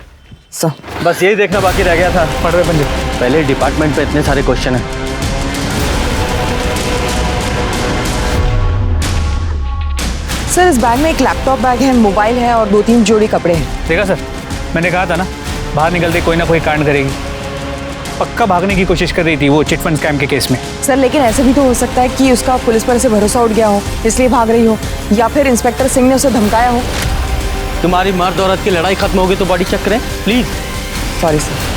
सर बस यही देखना बाकी रह गया था। पढ़ रहे पंजे। पहले डिपार्टमेंट पे इतने सारे क्वेश्चन हैं। सर इस बैग में एक लैपटॉप बैग है, मोबाइल है और 2-3 जोड़ी कपड़े हैं। देखा सर, मैंने कहा था ना बाहर निकलते कोई ना कोई कांड करेगी। पक्का भागने की कोशिश कर रही थी वो चिटफंड स्कैम के केस में। सर लेकिन ऐसे भी तो हो सकता है कि उसका पुलिस पर से भरोसा उठ गया हो इसलिए भाग रही हो, या फिर इंस्पेक्टर सिंह ने उसे धमकाया हो। तुम्हारी मर्द औरत की लड़ाई खत्म होगी तो बॉडी चेक करें प्लीज। Sorry sir.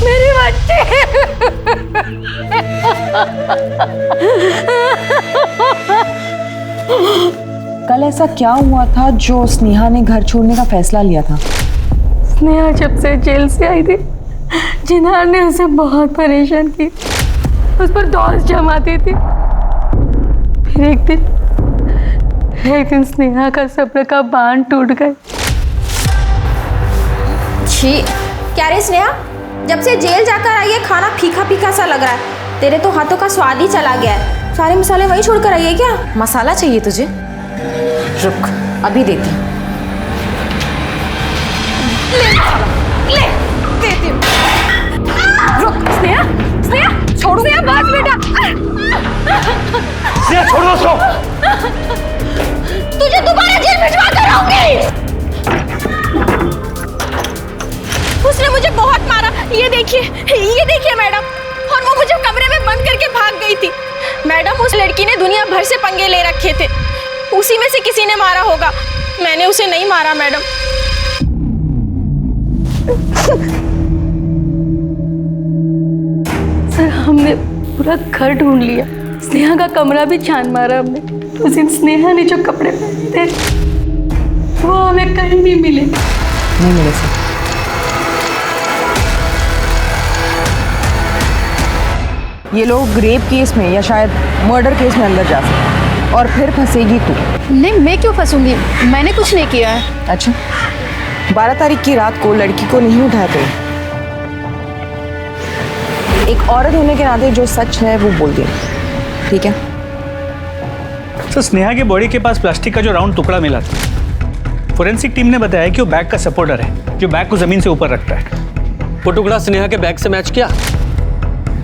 मेरे बच्चे कल ऐसा क्या हुआ था जो स्नेहा ने घर छोड़ने का फैसला लिया था? स्नेहा जब से जेल से आई थी जिन्हार ने उसे बहुत परेशान की, उस पर दोष जमाती थी। फिर एक दिन स्नेहा का सब्र का बांध टूट गया। छी, क्या रे स्नेहा, जब से जेल जाकर आई है खाना फीका फीका सा लग रहा है। तेरे तो हाथों का स्वाद ही चला गया है। सारे मसाले वही छोड़ कर आई है क्या? मसाला चाहिए तुझे? रुक, अभी देती हूँ। ले देती हूँ। रुक स्नेहा, स्नेहा छोड़ो, स्नेहा बस बेटा। स्नेहा छोड़ो उसको। तुझे दोबारा जेल भिजवा कर आऊंगी। उसने मुझे बहुत मारा, ये देखिए मैडम। और वो मुझे कमरे में बंद करके भाग गई थी। मैडम उस लड़की ने दुनिया भर से पंगे ले रखे थे, उसी में से किसी ने मारा होगा। मैंने उसे नहीं मारा मैडम। सर हमने पूरा घर ढूंढ लिया, स्नेहा का कमरा भी छान मारा हमने। उस दिन स्नेहा ने जो कपड़े पहने थे वो हमें कहीं नहीं मिले। नहीं मिले सर। ये लोग रेप केस में या शायद मर्डर केस में अंदर जा सकते और फिर फंसेगी तू। नहीं, मैं क्यों फंसूंगी? मैंने कुछ नहीं किया है। अच्छा, 12 तारीख की रात को लड़की को नहीं उठाया थे। एक औरत होने के नाते जो सच है वो बोल दिया, ठीक है? तो स्नेहा के बॉडी के पास प्लास्टिक का जो राउंड टुकड़ा मिला था, फोरेंसिक टीम ने बताया कि वो बैग का सपोर्टर है जो बैग को जमीन से ऊपर रखता है। वो टुकड़ा स्नेहा के बैग से मैच किया?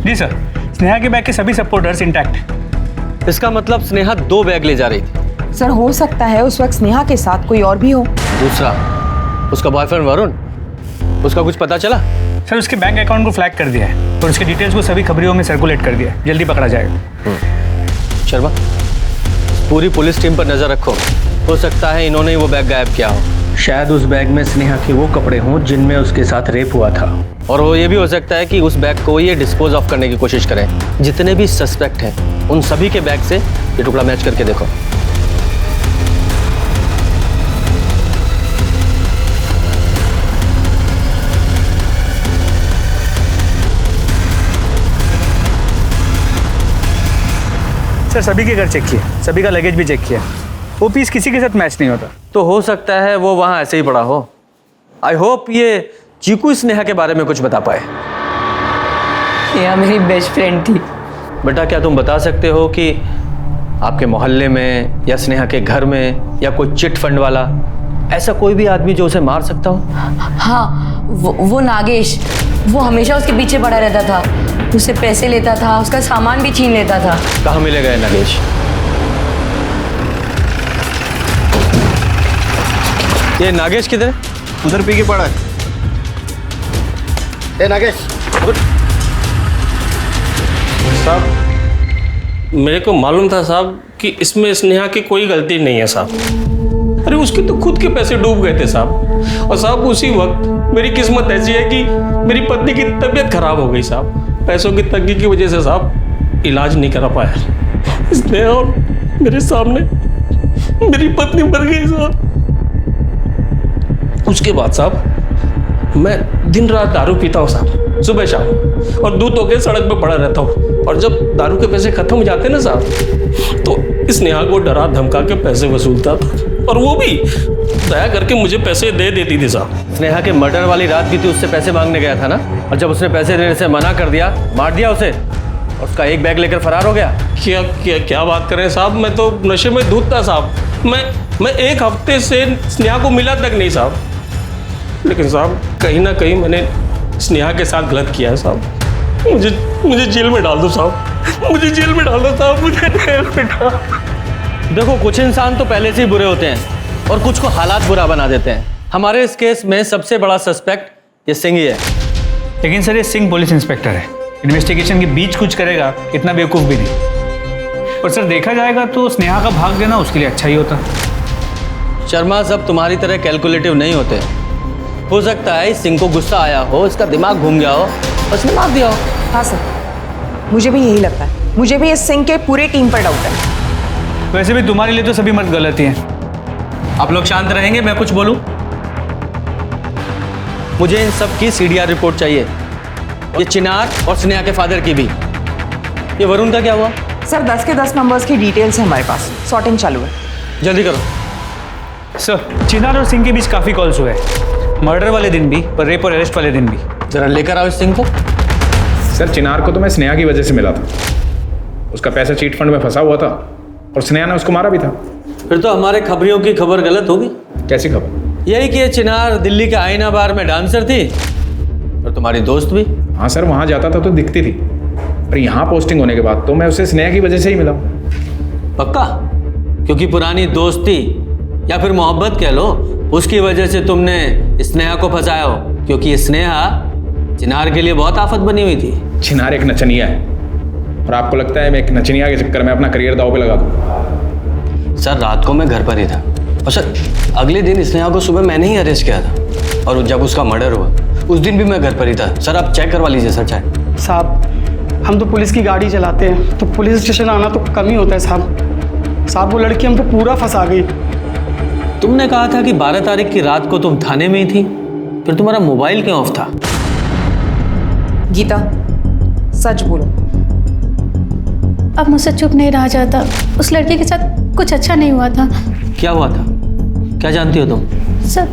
जी सर, स्नेहा के बैग के सभी सपोर्टर्स इंटैक्ट हैं। इसका मतलब स्नेहा 2 बैग ले जा रही थी। सर हो सकता है उस वक्त स्नेहा के साथ कोई और भी हो। दूसरा, उसका बॉयफ्रेंड वरुण, उसका कुछ पता चला? सर उसके बैंक अकाउंट को फ्लैग कर दिया है और उसके डिटेल्स को सभी खबरों में सर्कुलेट कर दिया है। जल्दी पकड़ा जाएगा। शर्मा, पूरी पुलिस टीम पर नजर रखो, हो सकता है इन्होंने ही वो बैग गायब किया हो। शायद उस बैग में स्नेहा के वो कपड़े हों जिनमें उसके साथ रेप हुआ था। और वो ये भी हो सकता है कि उस बैग को ये डिस्पोज ऑफ करने की कोशिश करें। जितने भी सस्पेक्ट हैं उन सभी के बैग से ये टुकड़ा मैच करके देखो। सर सभी के घर चेक किया, सभी का लगेज भी चेक किया, वो पीस किसी के साथ मैच नहीं होता। तो हो सकता है वो वहां ऐसे ही पड़ा हो। आई होप ये चीकू स्नेहा के बारे में कुछ बता पाए। स्नेहा मेरी बेस्ट फ्रेंड थी। बेटा क्या तुम बता सकते हो कि आपके मोहल्ले में या स्नेहा के घर में या कोई चिट फंड वाला, ऐसा कोई भी आदमी जो उसे मार सकता हो? हाँ, वो नागेश, वो हमेशा उसके पीछे पड़ा रहता था, उससे पैसे लेता था, उसका सामान भी छीन लेता था। कहाँ मिलेगा ये नागेश? ये नागेश किधर है? उधर पी के पड़ा है। ए नागेश, साहब मेरे को मालूम था साहब कि इसमें स्नेहा की कोई गलती नहीं है साहब। अरे उसके तो खुद के पैसे डूब गए थे साहब। और साहब उसी वक्त मेरी किस्मत ऐसी है कि मेरी पत्नी की तबीयत खराब हो गई साहब। पैसों की तंगी की वजह से साहब इलाज नहीं करा पाया। स्नेहा और मेरे सामने मेरी पत्नी मर गई साहब। उसके बाद साहब मैं दिन रात दारू पीता हूँ साहब, सुबह शाम, और दूध होके सड़क पे पड़ा रहता हूँ। और जब दारू के पैसे खत्म हो जाते ना साहब, तो स्नेहा को डरा धमका के पैसे वसूलता था, और वो भी दया करके मुझे पैसे दे देती थी साहब। स्नेहा के मर्डर वाली रात भी थी, उससे पैसे मांगने गया था ना, और जब उसने पैसे देने से मना कर दिया, मार दिया उसे, और उसका एक बैग लेकर फरार हो गया। क्या क्या क्या बात करें साहब, मैं तो नशे में धुत था साहब। मैं एक हफ्ते से स्नेहा को मिला तक नहीं साहब। लेकिन साहब कहीं ना कहीं मैंने स्नेहा के साथ गलत किया है साहब। मुझे जेल में डाल दो साहब, मुझे जेल में डाल दो साहब, मुझे जेल में डाल। देखो, कुछ इंसान तो पहले से ही बुरे होते हैं और कुछ को हालात बुरा बना देते हैं। हमारे इस केस में सबसे बड़ा सस्पेक्ट ये सिंह ही है। लेकिन सर, ये सिंह पुलिस इंस्पेक्टर है, इन्वेस्टिगेशन के बीच कुछ करेगा, इतना बेवकूफ़ भी नहीं। और सर देखा जाएगा तो स्नेहा का भाग देना उसके लिए अच्छा ही होता। शर्मा, सब तुम्हारी तरह कैलकुलेटिव नहीं होते। हो सकता है सिंह को गुस्सा आया हो, इसका दिमाग घूम गया हो, उसने मार दिया हो। हाँ सर, मुझे भी यही लगता है। मुझे भी इस सिंह के पूरे टीम पर डाउट है। वैसे भी तुम्हारे लिए तो सभी मर्द गलत ही हैं। आप लोग शांत रहेंगे, मैं कुछ बोलूं? मुझे इन सब की CDR रिपोर्ट चाहिए, ये चिनार और स्नेहा के फादर की भी। ये वरुण का क्या हुआ? सर 10 के 10 नंबर्स की डिटेल्स है हमारे पास, सॉर्टिंग चालू है। जल्दी करो। सर, चिनार और सिंह के बीच काफ़ी कॉल्स हुए, मर्डर वाले दिन भी और रेप और अरेस्ट वाले दिन भी। जरा लेकर आओ इस सिंह को। सर, चिनार को तो मैं स्नेहा की वजह से मिला था। उसका पैसा चीट फंड में फंसा हुआ था और स्नेहा ने उसको मारा भी था। फिर तो हमारे खबरियों की खबर गलत होगी। कैसी खबर? यही कि ये चिनार दिल्ली के आईना बार में डांसर थी और तुम्हारी दोस्त भी। हाँ सर, वहाँ जाता था तो दिखती थी, पर यहाँ पोस्टिंग होने के बाद तो मैं उसे स्नेहा की वजह से ही मिला। पक्का? क्योंकि पुरानी दोस्ती या फिर मोहब्बत कह लो, उसकी वजह से तुमने स्नेहा को फंसाया हो? क्योंकि ये स्नेहा चिनार के लिए बहुत आफत बनी हुई थी। चिनार एक नचनिया है और आपको लगता है मैं एक नचनिया के चक्कर में अपना करियर दांव पे लगा दूँ? सर, रात को मैं घर पर ही था, और सर अगले दिन स्नेहा को सुबह मैंने ही अरेस्ट किया था, और जब उसका मर्डर हुआ उस दिन भी मैं घर पर ही था। सर आप चेक करवा लीजिए सर चाहे। साहब, हम तो पुलिस की गाड़ी चलाते हैं, तो पुलिस स्टेशन आना तो कम ही होता है साहब। वो लड़की हमको पूरा फंसा गई। तुमने कहा था कि 12 तारीख की रात को तुम थाने में ही थी, फिर तुम्हारा मोबाइल क्यों ऑफ था? गीता, सच बोलो। अब मुझसे चुप नहीं रहा जाता। उस लड़के के साथ कुछ अच्छा नहीं हुआ था। क्या हुआ था? क्या जानती हो तुम? सर,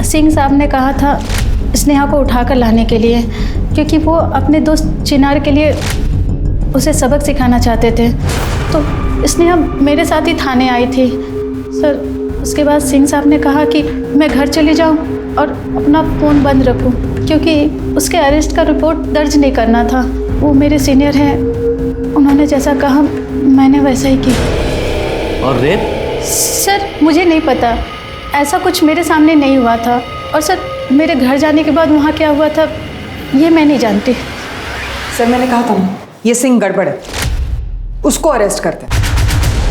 सिंह साहब ने कहा था स्नेहा को उठाकर लाने के लिए, क्योंकि वो अपने दोस्त चिनार के लिए उसे सबक सिखाना चाहते थे। तो स्नेहा मेरे साथ ही थाने आई थी। सर, उसके बाद सिंह साहब ने कहा कि मैं घर चली जाऊं और अपना फ़ोन बंद रखूं, क्योंकि उसके अरेस्ट का रिपोर्ट दर्ज नहीं करना था। वो मेरे सीनियर हैं, उन्होंने जैसा कहा मैंने वैसा ही किया। और रेप? सर, मुझे नहीं पता, ऐसा कुछ मेरे सामने नहीं हुआ था। और सर, मेरे घर जाने के बाद वहाँ क्या हुआ था ये मैं नहीं जानती। सर, मैंने कहा था ना, ये सिंह गड़बड़ है, उसको अरेस्ट करते हैं।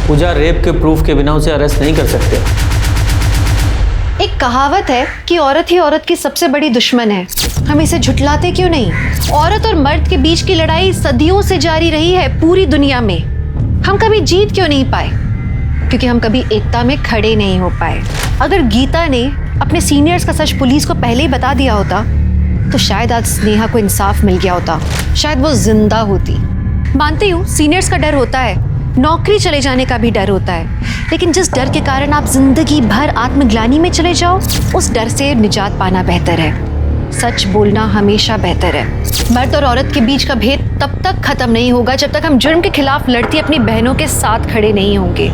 पूजा, रेप के प्रूफ के बिना उसे अरेस्ट नहीं कर सकते। एक कहावत है कि औरत ही औरत की सबसे बड़ी दुश्मन है। हम इसे झुठलाते क्यों नहीं? औरत और मर्द के बीच की लड़ाई सदियों से जारी रही है पूरी दुनिया में। हम कभी जीत क्यों नहीं पाए? क्योंकि हम कभी एकता में खड़े नहीं हो पाए। अगर गीता ने अपने सीनियर्स का सच पुलिस को पहले ही बता दिया होता तो शायद आज स्नेहा को इंसाफ मिल गया होता, शायद वो जिंदा होती। मानती हूँ सीनियर्स का डर होता है, नौकरी चले जाने का भी डर होता है, लेकिन जिस डर के कारण आप जिंदगी भर आत्मग्लानि में चले जाओ, उस डर से निजात पाना बेहतर है। सच बोलना हमेशा बेहतर है। मर्द और औरत के बीच का भेद तब तक खत्म नहीं होगा जब तक हम जुर्म के खिलाफ लड़ती अपनी बहनों के साथ खड़े नहीं होंगे,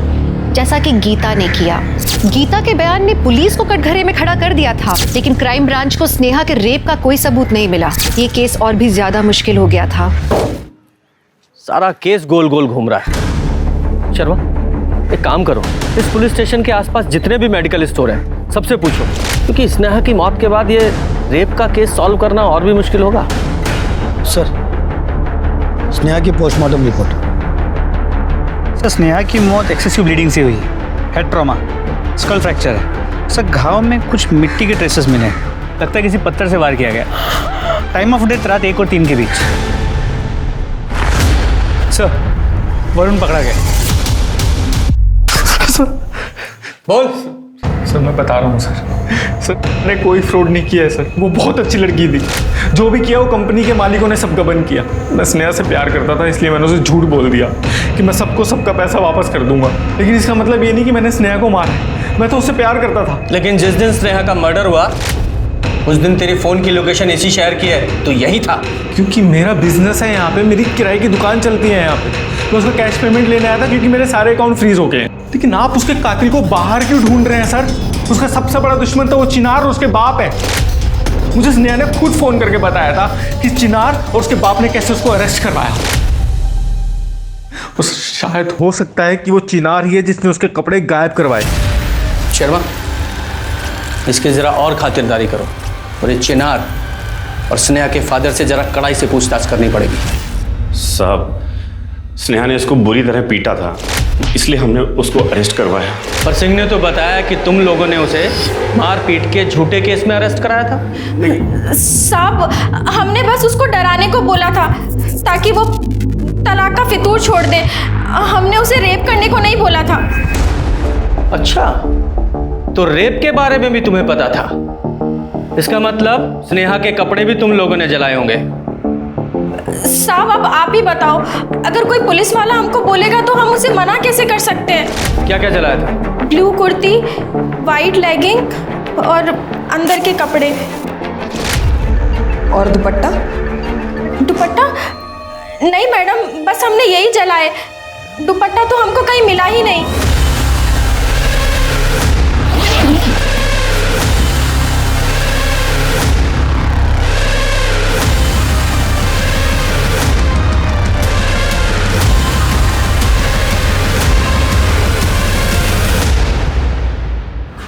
जैसा कि गीता ने किया। गीता के बयान ने पुलिस को कटघरे में खड़ा कर दिया था, लेकिन क्राइम ब्रांच को स्नेहा के रेप का कोई सबूत नहीं मिला। ये केस और भी ज्यादा मुश्किल हो गया था। सारा केस गोल गोल घूम रहा है। शर्मा, एक काम करो, इस पुलिस स्टेशन के आसपास जितने भी मेडिकल स्टोर हैं सबसे पूछो, क्योंकि स्नेहा की मौत के बाद ये रेप का केस सॉल्व करना और भी मुश्किल होगा। सर, स्नेहा की पोस्टमार्टम रिपोर्ट। सर, स्नेहा की मौत एक्सेसिव ब्लीडिंग से हुई है, हेड ट्रॉमा, स्कल फ्रैक्चर है। सर, घाव में कुछ मिट्टी के ट्रेसेस मिले हैं, लगता है किसी पत्थर से वार किया गया। टाइम ऑफ डेथ रात 1 और 3 के बीच। सर, वरुण पकड़ा गया। बोल। सर, मैं बता रहा हूँ सर, मैंने कोई फ्रॉड नहीं किया है सर। वो बहुत अच्छी लड़की थी। जो भी किया वो कंपनी के मालिकों ने सब गबन किया। मैं स्नेहा से प्यार करता था, इसलिए मैंने उसे झूठ बोल दिया कि मैं सबको सबका पैसा वापस कर दूंगा। लेकिन इसका मतलब ये नहीं कि मैंने स्नेहा को मारा, मैं तो उससे प्यार करता था। लेकिन जिस दिन स्नेहा का मर्डर हुआ उस दिन तेरी फोन की लोकेशन इसी शहर की है, तो यही था। क्योंकि मेरा बिजनेस है यहाँ पे, मेरी किराए की दुकान चलती है यहाँ पे। मैं उसका कैश पेमेंट लेने आया था क्योंकि मेरे सारे अकाउंट फ्रीज हो गए हैं। लेकिन आप उसके कातिल को बाहर क्यों ढूंढ रहे हैं सर? उसका सबसे बड़ा दुश्मन तो वो चिनार और उसके बाप है। मुझे स्नेहा ने खुद फोन करके बताया था कि चिनार और उसके बाप ने कैसे उसको अरेस्ट करवाया। और शायद हो सकता है कि वो चिनार ही है जिसने उसके कपड़े गायब करवाए। शर्मा, इसकी जरा और खातिरदारी करो और ये चिनार और स्नेहा के फादर से जरा कड़ाई से पूछताछ करनी पड़ेगी। साहब, स्नेहा ने इसको बुरी तरह पीटा था, इसलिए हमने उसको अरेस्ट करवाया। पर सिंह ने तो बताया कि तुम लोगों ने उसे मार पीट के झूठे केस में अरेस्ट कराया था। साहब, हमने बस उसको डराने को बोला था ताकि वो तलाक का फितूर छोड़ दे। हमने उसे रेप करने को नहीं बोला था। अच्छा, तो रेप के बारे में भी तुम्हें पता था? इसका मतलब स्नेहा के कपड़े भी तुम लोगों ने जलाए होंगे। साहब, अब आप ही बताओ, अगर कोई पुलिस वाला हमको बोलेगा तो हम उसे मना कैसे कर सकते हैं? क्या क्या जलाया था? ब्लू कुर्ती, वाइट लेगिंग और अंदर के कपड़े। और दुपट्टा? दुपट्टा? नहीं मैडम, बस हमने यही जलाए। दुपट्टा तो हमको कहीं मिला ही नहीं।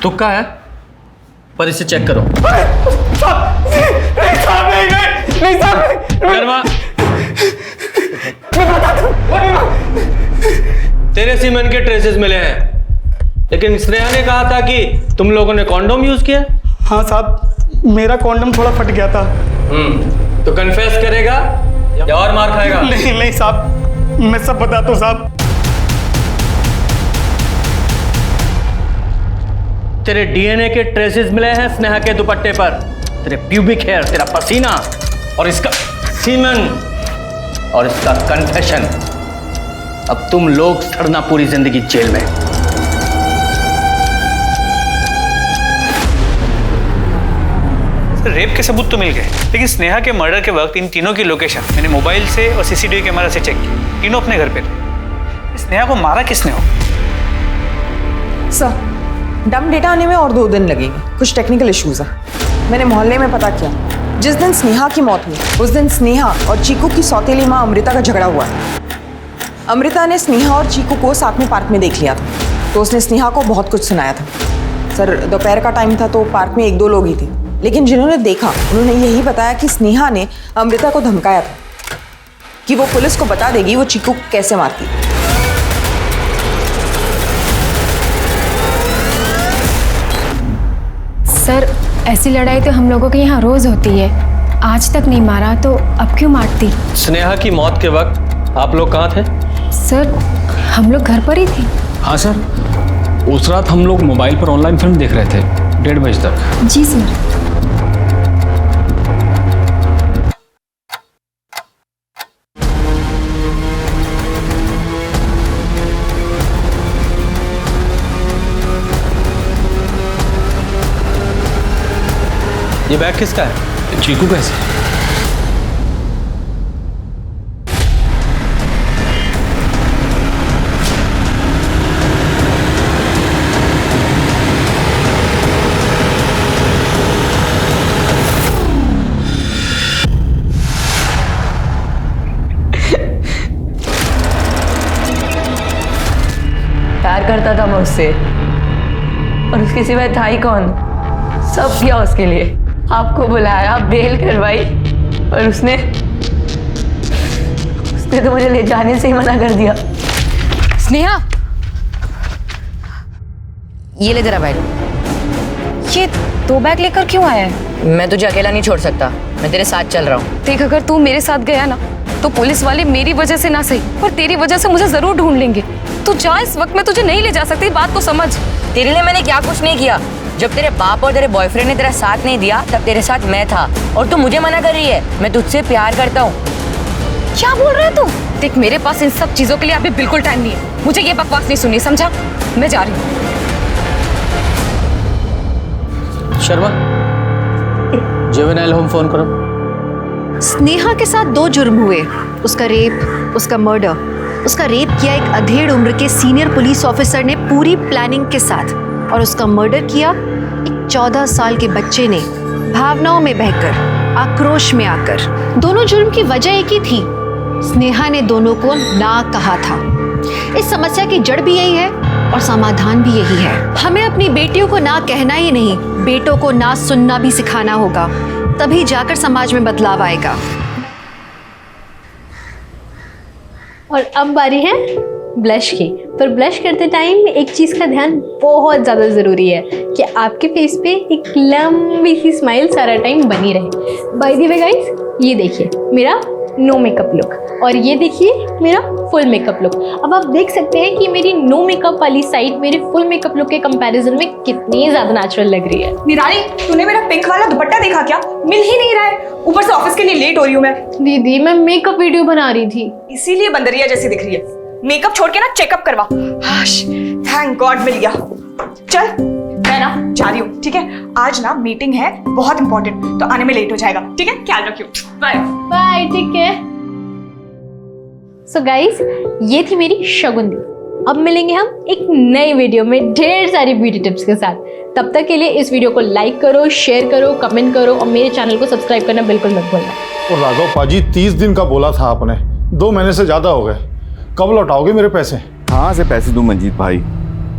तुक्का है, पर इसे चेक करो। तेरे सीमेंट के ट्रेसेस मिले हैं, लेकिन स्नेहा ने कहा था कि तुम लोगों ने कॉन्डोम यूज किया। हाँ साहब, मेरा कॉन्डोम थोड़ा फट गया था। तो कन्फेस करेगा या और मार खाएगा? नहीं साहब, मैं सब बताता हूँ साहब। तेरे डीएनए के ट्रेसेस मिले हैं स्नेहा के दुपट्टे पर, तेरे प्यूबिक हेयर, तेरा पसीना और इसका सीमन और इसका कन्फेशन। अब तुम लोग सड़ना पूरी जिंदगी जेल में। रेप के सबूत तो मिल गए, लेकिन स्नेहा के मर्डर के वक्त इन तीनों की लोकेशन मैंने मोबाइल से और सीसीटीवी कैमरा से चेक की। तीनों अपने घर पे थे। स्नेहा को मारा किसने हो? सर, डम डेटा आने में और 2 दिन लगेंगे, कुछ टेक्निकल इश्यूज है। मैंने मोहल्ले में पता किया, जिस दिन स्नेहा की मौत हुई उस दिन स्नेहा और चीकू की सौतेली माँ अमृता का झगड़ा हुआ है। अमृता ने स्नेहा और चीकू को साथ में पार्क में देख लिया था, तो उसने स्नेहा को बहुत कुछ सुनाया था। सर, दोपहर का टाइम था तो पार्क में 1-2 लोग ही थे, लेकिन जिन्होंने देखा उन्होंने यही बताया कि स्नेहा ने अमृता को धमकाया था कि वो पुलिस को बता देगी वो चीकू को कैसे मारती। सर, ऐसी लड़ाई तो हम लोगों के यहाँ रोज होती है। आज तक नहीं मारा तो अब क्यों मारती? स्नेहा की मौत के वक्त आप लोग कहाँ थे? सर, हम लोग घर पर ही थे। हाँ सर, उस रात हम लोग मोबाइल पर ऑनलाइन फिल्म देख रहे थे 1:30 बजे तक। जी सर। ये बैग किसका है? चीकू कैसे? प्यार करता था मैं उससे, और उसके सिवाय था ही कौन? सब किया उसके लिए, आपको बुलाया, बेल करवाई, और उसने तो मुझे ले जाने से ही मना कर दिया। स्नेहा, ये ले तेरा बैग। ये 2 बैग लेकर क्यों आया है? मैं तुझे अकेला नहीं छोड़ सकता, मैं तेरे साथ चल रहा हूँ। देख, अगर तू मेरे साथ गया ना तो पुलिस वाले मेरी वजह से ना सही पर तेरी वजह से मुझे जरूर ढूंढ लेंगे। तू जा, इस वक्त मैं तुझे नहीं ले जा सकती, बात को समझ। तेरे लिए मैंने क्या कुछ नहीं किया। जब तेरे बाप और तेरे बॉयफ्रेंड ने तेरा साथ नहीं दिया तब तेरे साथ मैं था, और तू मुझे मना कर रही है। मैं तुझसे प्यार करता हूँ। क्या बोल रहा है तू? देख, मेरे पास इन सब चीजों के लिए अभी बिल्कुल टाइम नहीं है। मुझे ये बकवास नहीं सुननी, समझा? मैं जा रही हूँ। शर्मा, जुवेनाइल होम फोन करो। स्नेहा के साथ 2 जुर्म हुए, उसका रेप, उसका मर्डर। उसका रेप किया एक अधेड़ उम्र के सीनियर पुलिस ऑफिसर ने पूरी प्लानिंग के साथ, और उसका मर्डर किया एक 14 साल के बच्चे ने भावनाओं में बहकर, आक्रोश में आकर। दोनों जुर्म की वजह एक ही थी, स्नेहा ने दोनों को ना कहा था। इस समस्या की जड़ भी यही है और समाधान भी यही है। हमें अपनी बेटियों को ना कहना ही नहीं, बेटों को ना सुनना भी सिखाना होगा, तभी जाकर समाज में बदलाव आएगा। और अब बारी है ब्लश की। पर ब्लश करते टाइम एक चीज़ का ध्यान बहुत ज़्यादा ज़रूरी है कि आपके फेस पे एक लंबी सी स्माइल सारा टाइम बनी रहे। बाय द वे गाइस, ये देखिए मेरा नो मेकअप लुक, और ये देखिए मेरा फुल मेकअप लुक। अब आप देख सकते हैं कि मेरी नो मेकअप वाली साइड मेरे फुल मेकअप लुक के कंपैरिजन में कितनी ज़्यादा नेचुरल लग रही है। निराली, तूने मेरा पिंक वाला दुपट्टा देखा क्या? मिल ही नहीं रहा है, ऊपर से ऑफिस के लिए लेट हो रही हूँ मैं। दीदी, मैं मेकअप वीडियो बना रही थी, इसीलिए बंदरिया जैसी दिख रही है। मेकअप छोड़ के ना चेकअप करवा। हाश, थैंक गॉड मिल गया। चल, मैं ना जा रही हूँ, ठीक है? आज ना मीटिंग है बहुत इंपॉर्टेंट, तो आने में लेट हो जाएगा, ठीक है? ख्याल रखियो। Bye bye. ठीक है। सो गाइस, ये थी मेरी शगुन। अब मिलेंगे हम एक नई वीडियो में ढेर सारी ब्यूटी टिप्स के साथ। तब तक के लिए इस वीडियो को लाइक करो, शेयर करो, कमेंट करो, और मेरे चैनल को सब्सक्राइब करना बिल्कुल मत भूलना। और राघव पाजी, 30 दिन का बोला था आपने, 2 महीने से ज़्यादा हो गए। कब लौटाओगे मेरे पैसे? कहाँ से पैसे दूँ मंजीत भाई?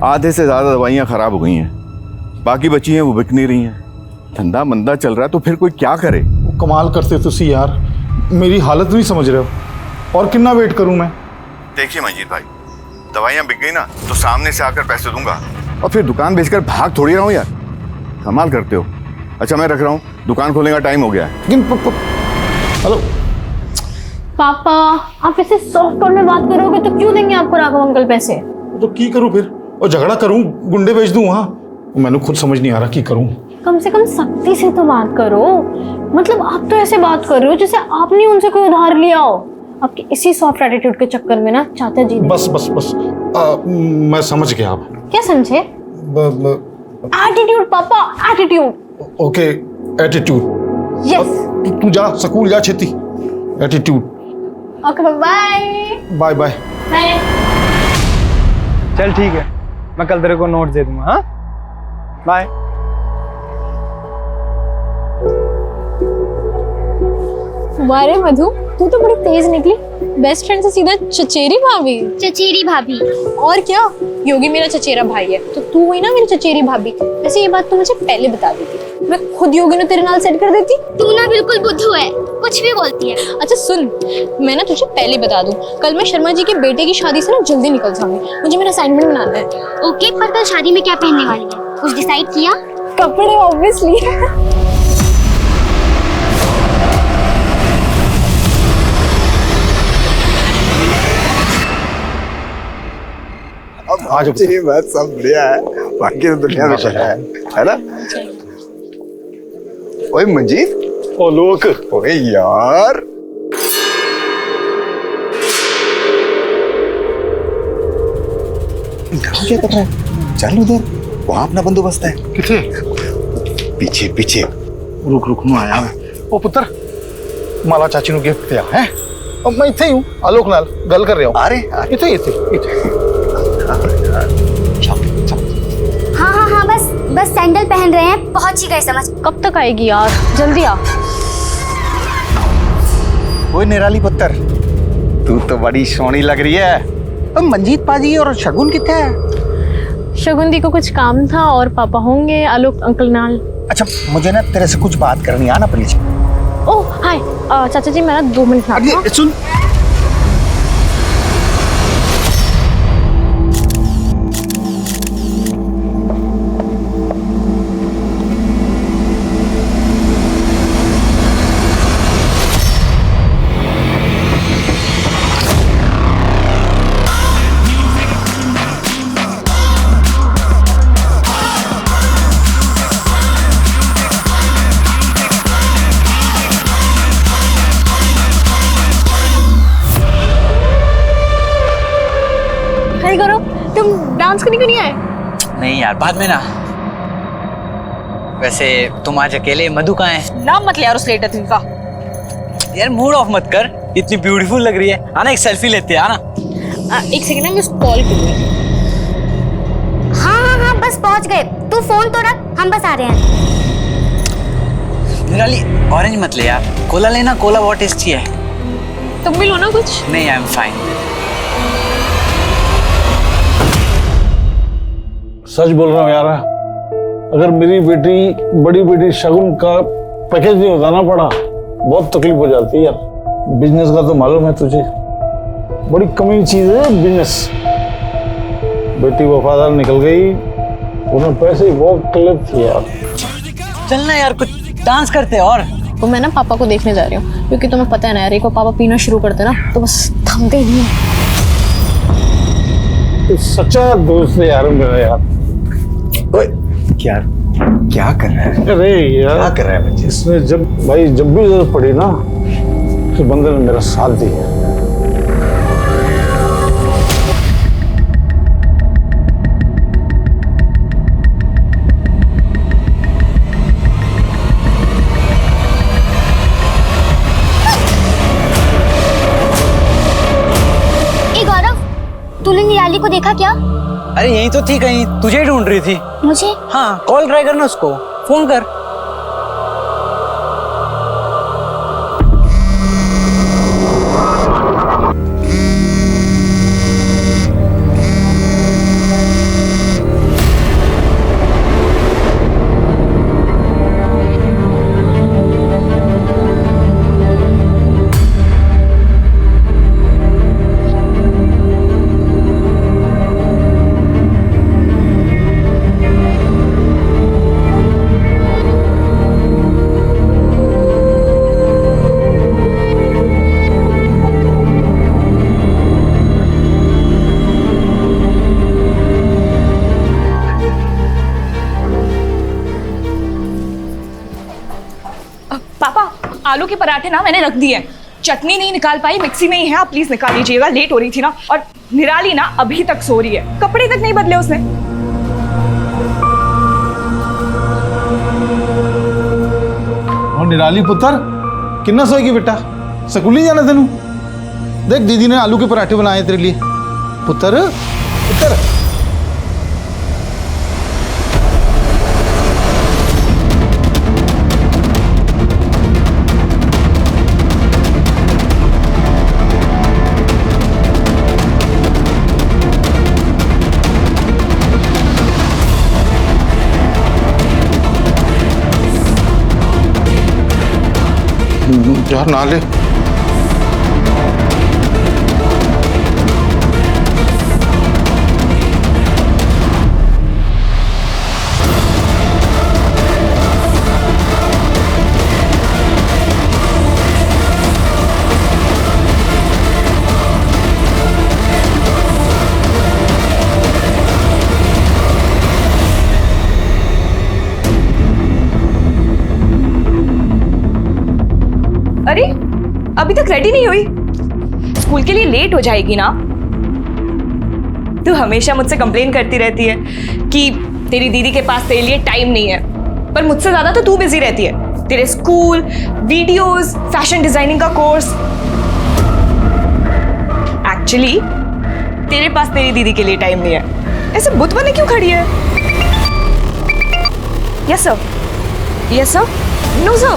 आधे से ज़्यादा दवाइयाँ ख़राब हो गई हैं, बाकी बची हैं वो बिक नहीं रही हैं। धंधा मंदा चल रहा है तो फिर कोई क्या करे? कमाल करते तुसी यार, मेरी हालत नहीं समझ रहे हो। और कितना वेट करूं मैं? देखिए मंजीत भाई, दवाइयाँ बिक गई ना तो सामने से आकर पैसे दूंगा, और फिर दुकान बेचकर भाग थोड़ी रहा हूँ यार। कमाल करते हो। अच्छा मैं रख रहा हूँ, दुकान खोलने का टाइम हो गया है। हेलो पापा, आप ऐसे सॉफ्ट टोन में बात करोगे तो क्यों देंगे आपको राघव अंकल पैसे? तो की करूं फिर? और झगड़ा करूं, गुंडे भेज दूं वहां? मैंने खुद समझ नहीं आ रहा की करूं। कम से कम सख्ती से तो बात करो। मतलब आप तो ऐसे बात कर रहे हो जैसे आपने उनसे कोई उधार लिया हो। आपके इसी सॉफ्ट एटीट्यूड के चक्कर में ना चाचा जी ने... बस बस बस, मैं समझ गया। आप क्या समझे? एटीट्यूड पापा, एटीट्यूड। Okay, attitude. यस। तू जा स्कूल जा, छेती। Attitude. Okay, bye bye bye. चल ठीक है, मैं कल तेरे को नोट दे दूंगा। हाँ, बाय। वारे मधु, तू तो बड़ी तेज निकली। बेस्ट फ्रेंड से सीधा चचेरी भाभी। चचेरी भाभी? और क्या, योगी मेरा चचेरा भाई है तो तू हुई ना मेरी चचेरी भाभी। वैसे ये बात तू मुझे पहले बता देती, मैं खुद योगी ने तेरे नाल सेट कर देती। तू ना बिल्कुल बुद्धू है, कुछ भी बोलती है। अच्छा सुन, मैं ना तुझे पहले बता दूं, कल मैं शर्मा जी के बेटे की शादी से ना जल्दी निकल जाऊंगी, मुझे मेरा असाइनमेंट बनाना है। ओके, पर कल शादी में क्या पहनने वाली है, कुछ डिसाइड किया? कपड़े ऑब्वियसली। आज बात सब बढ़िया है, बाकी तो दुनिया में है ना? ओए मंजीत, ओ लोक, ओए यार, क्या कर रहा है? चल उधर, वहां अपना बंदोबस्त है। किथे? पीछे पीछे। रुक रुक, मैं आया। ओ पुत्र माला चाची नु गिफ्ट दिया है अब मैं इथे ही हूं आलोक नाल गल कर रहा हूं अरे इथे हाँ हाँ हाँ बस सैंडल पहन रहे हैं, पहुंच ही गए समझ। कब तक आएगी यार, जल्दी आ। ओए निराली पुत्र, तू तो बड़ी सोहनी लग रही है। अब मंजीत पाजी और शगुन कितने है? शगुन दी को कुछ काम था और पापा होंगे आलोक अंकल नाल। अच्छा मुझे ना तेरे से कुछ बात करनी है ना प्लीज। ओह हाय चाचा जी, मैं ना 2 मिनट में सुन डांस करने क्यों नहीं आए? नहीं यार, बाद में ना। वैसे तुम आज अकेले, मधु कहाँ है? नाम मत ले यार उस लेटर का। यार मूड ऑफ मत कर, इतनी ब्यूटीफुल लग रही है। आना एक सेल्फी लेते हैं, आना। एक सेकंड ना, मैं उसको कॉल करूंगी। हाँ बस पहुंच गए, तू फोन तो रख, हम बस आ रहे हैं। निराली ऑरेंज मत ले यार, कोला लेना, कोला बहुत टेस्टी है। तुम भी लो ना कुछ। नहीं, आई एम फाइन। सच बोल रहा हूँ यार, अगर मेरी बेटी बड़ी बेटी शगुन का पैकेज नहीं होता ना पड़ा, बहुत तकलीफ हो जाती है यार। बिजनेस का तो मालूम है तुझे, बड़ी कमी चीज है बिजनेस। बेटी वफादार निकल गई, उन्हें पैसे बहुत तकलीफ थी यार। चलना यार, कुछ डांस करते हैं। और तो मैं ना पापा को देखने जा रही हूँ, क्योंकि तुम्हें पता है ना यार, एक पापा पीना शुरू करते ना तो बस थमते नहीं है। तो सच्चा दोस्त है यार मेरा यार। ओए क्या कर रहा है? अरे यार क्या कर रहा है बच्चे? इसने जब भी जरूरत पड़ी ना, तो बंदे ने मेरा साथ दिया। तूने निराली को देखा क्या? अरे यही तो थी, कहीं तुझे ही ढूंढ रही थी। मुझे? हाँ, कॉल ट्राई करना उसको, फोन कर। आलू के पराठे ना मैंने रख दिए, चटनी नहीं निकाल पाई, मिक्सी में ही है, आप प्लीज निकाल लीजिएगा, लेट हो रही थी ना। और निराली ना अभी तक सो रही है, कपड़े तक नहीं बदले उसने। और निराली पुत्र कितना सोएगी बेटा, स्कूल नहीं जाना तेनू? देख दीदी ने आलू के पराठे बनाए तेरे लिए। पुत्र पुत्र यार ना ले। अरे अभी तक रेडी नहीं हुई, स्कूल के लिए लेट हो जाएगी ना। तू हमेशा मुझसे कंप्लेन करती रहती है कि तेरी दीदी के पास तेरे लिए टाइम नहीं है, पर मुझसे ज्यादा तो तू बिजी रहती है। तेरे स्कूल, वीडियोस, फैशन डिजाइनिंग का कोर्स। एक्चुअली तेरे पास तेरी दीदी के लिए टाइम नहीं है। ऐसे बुत बने क्यों खड़ी है? Yes sir, yes sir, no sir.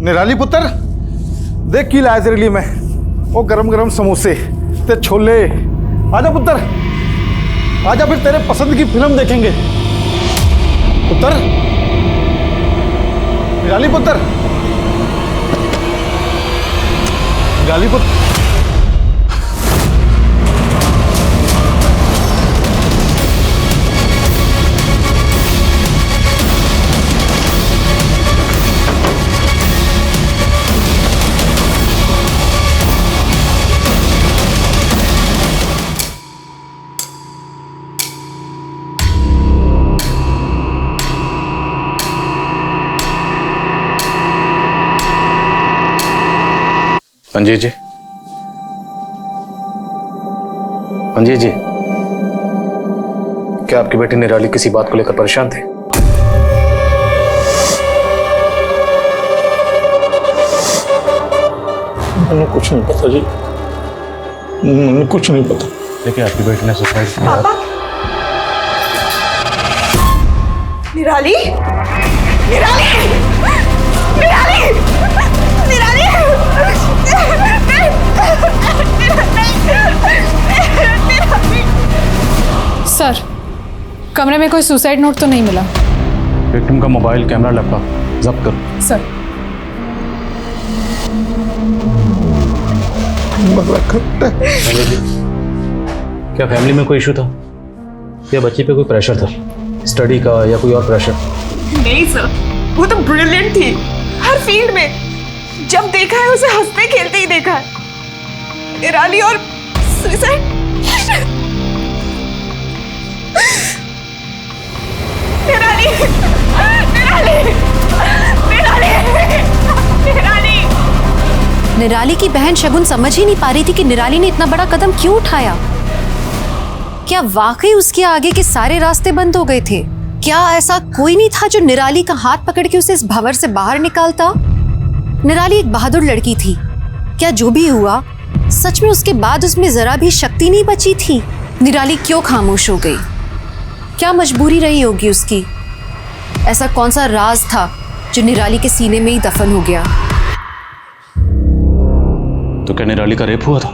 निराली पुत्र, देख की लाया तेरे लिए मैं, वो गरम गरम समोसे ते छोले। आजा पुत्र, आजा, फिर तेरे पसंद की फिल्म देखेंगे। पुत्र, निराली पुत्र, निराली पुत्र। मंजीत जी, मंजीत जी, क्या आपकी बेटी निराली किसी बात को लेकर परेशान थी? मैंने कुछ नहीं पता जी, मैंने कुछ नहीं पता। देखिए, आपकी बेटी ने सुसाइड किया। निराली, निराली, निराली, निराली। सर, कमरे में कोई सुसाइड नोट तो नहीं मिला। विक्टिम का मोबाइल, कैमरा, लैपटॉप जब्त करो। सर, क्या फैमिली में कोई इशू था या बच्चे पे कोई प्रेशर था, स्टडी का या कोई और प्रेशर? नहीं सर, वो तो ब्रिलियंट थी हर फील्ड में। जब देखा है उसे हंसते खेलते ही देखा है। निराली और सुसाइड। निराली, निराली, निराली, निराली। निराली की बहन शगुन समझ ही नहीं पा रही थी कि निराली ने इतना बड़ा कदम क्यों उठाया। क्या वाकई उसके आगे के सारे रास्ते बंद हो गए थे? क्या ऐसा कोई नहीं था जो निराली का हाथ पकड़ के उसे इस भंवर से बाहर निकालता? निराली एक बहादुर लड़की थी। क्या जो भी हुआ, सच में उसके बाद उसमें जरा भी शक्ति नहीं बची थी? निराली क्यों खामोश हो गई? क्या मजबूरी रही होगी उसकी? ऐसा कौन सा राज था जो निराली के सीने में ही दफन हो गया? तो क्या निराली का रेप हुआ था?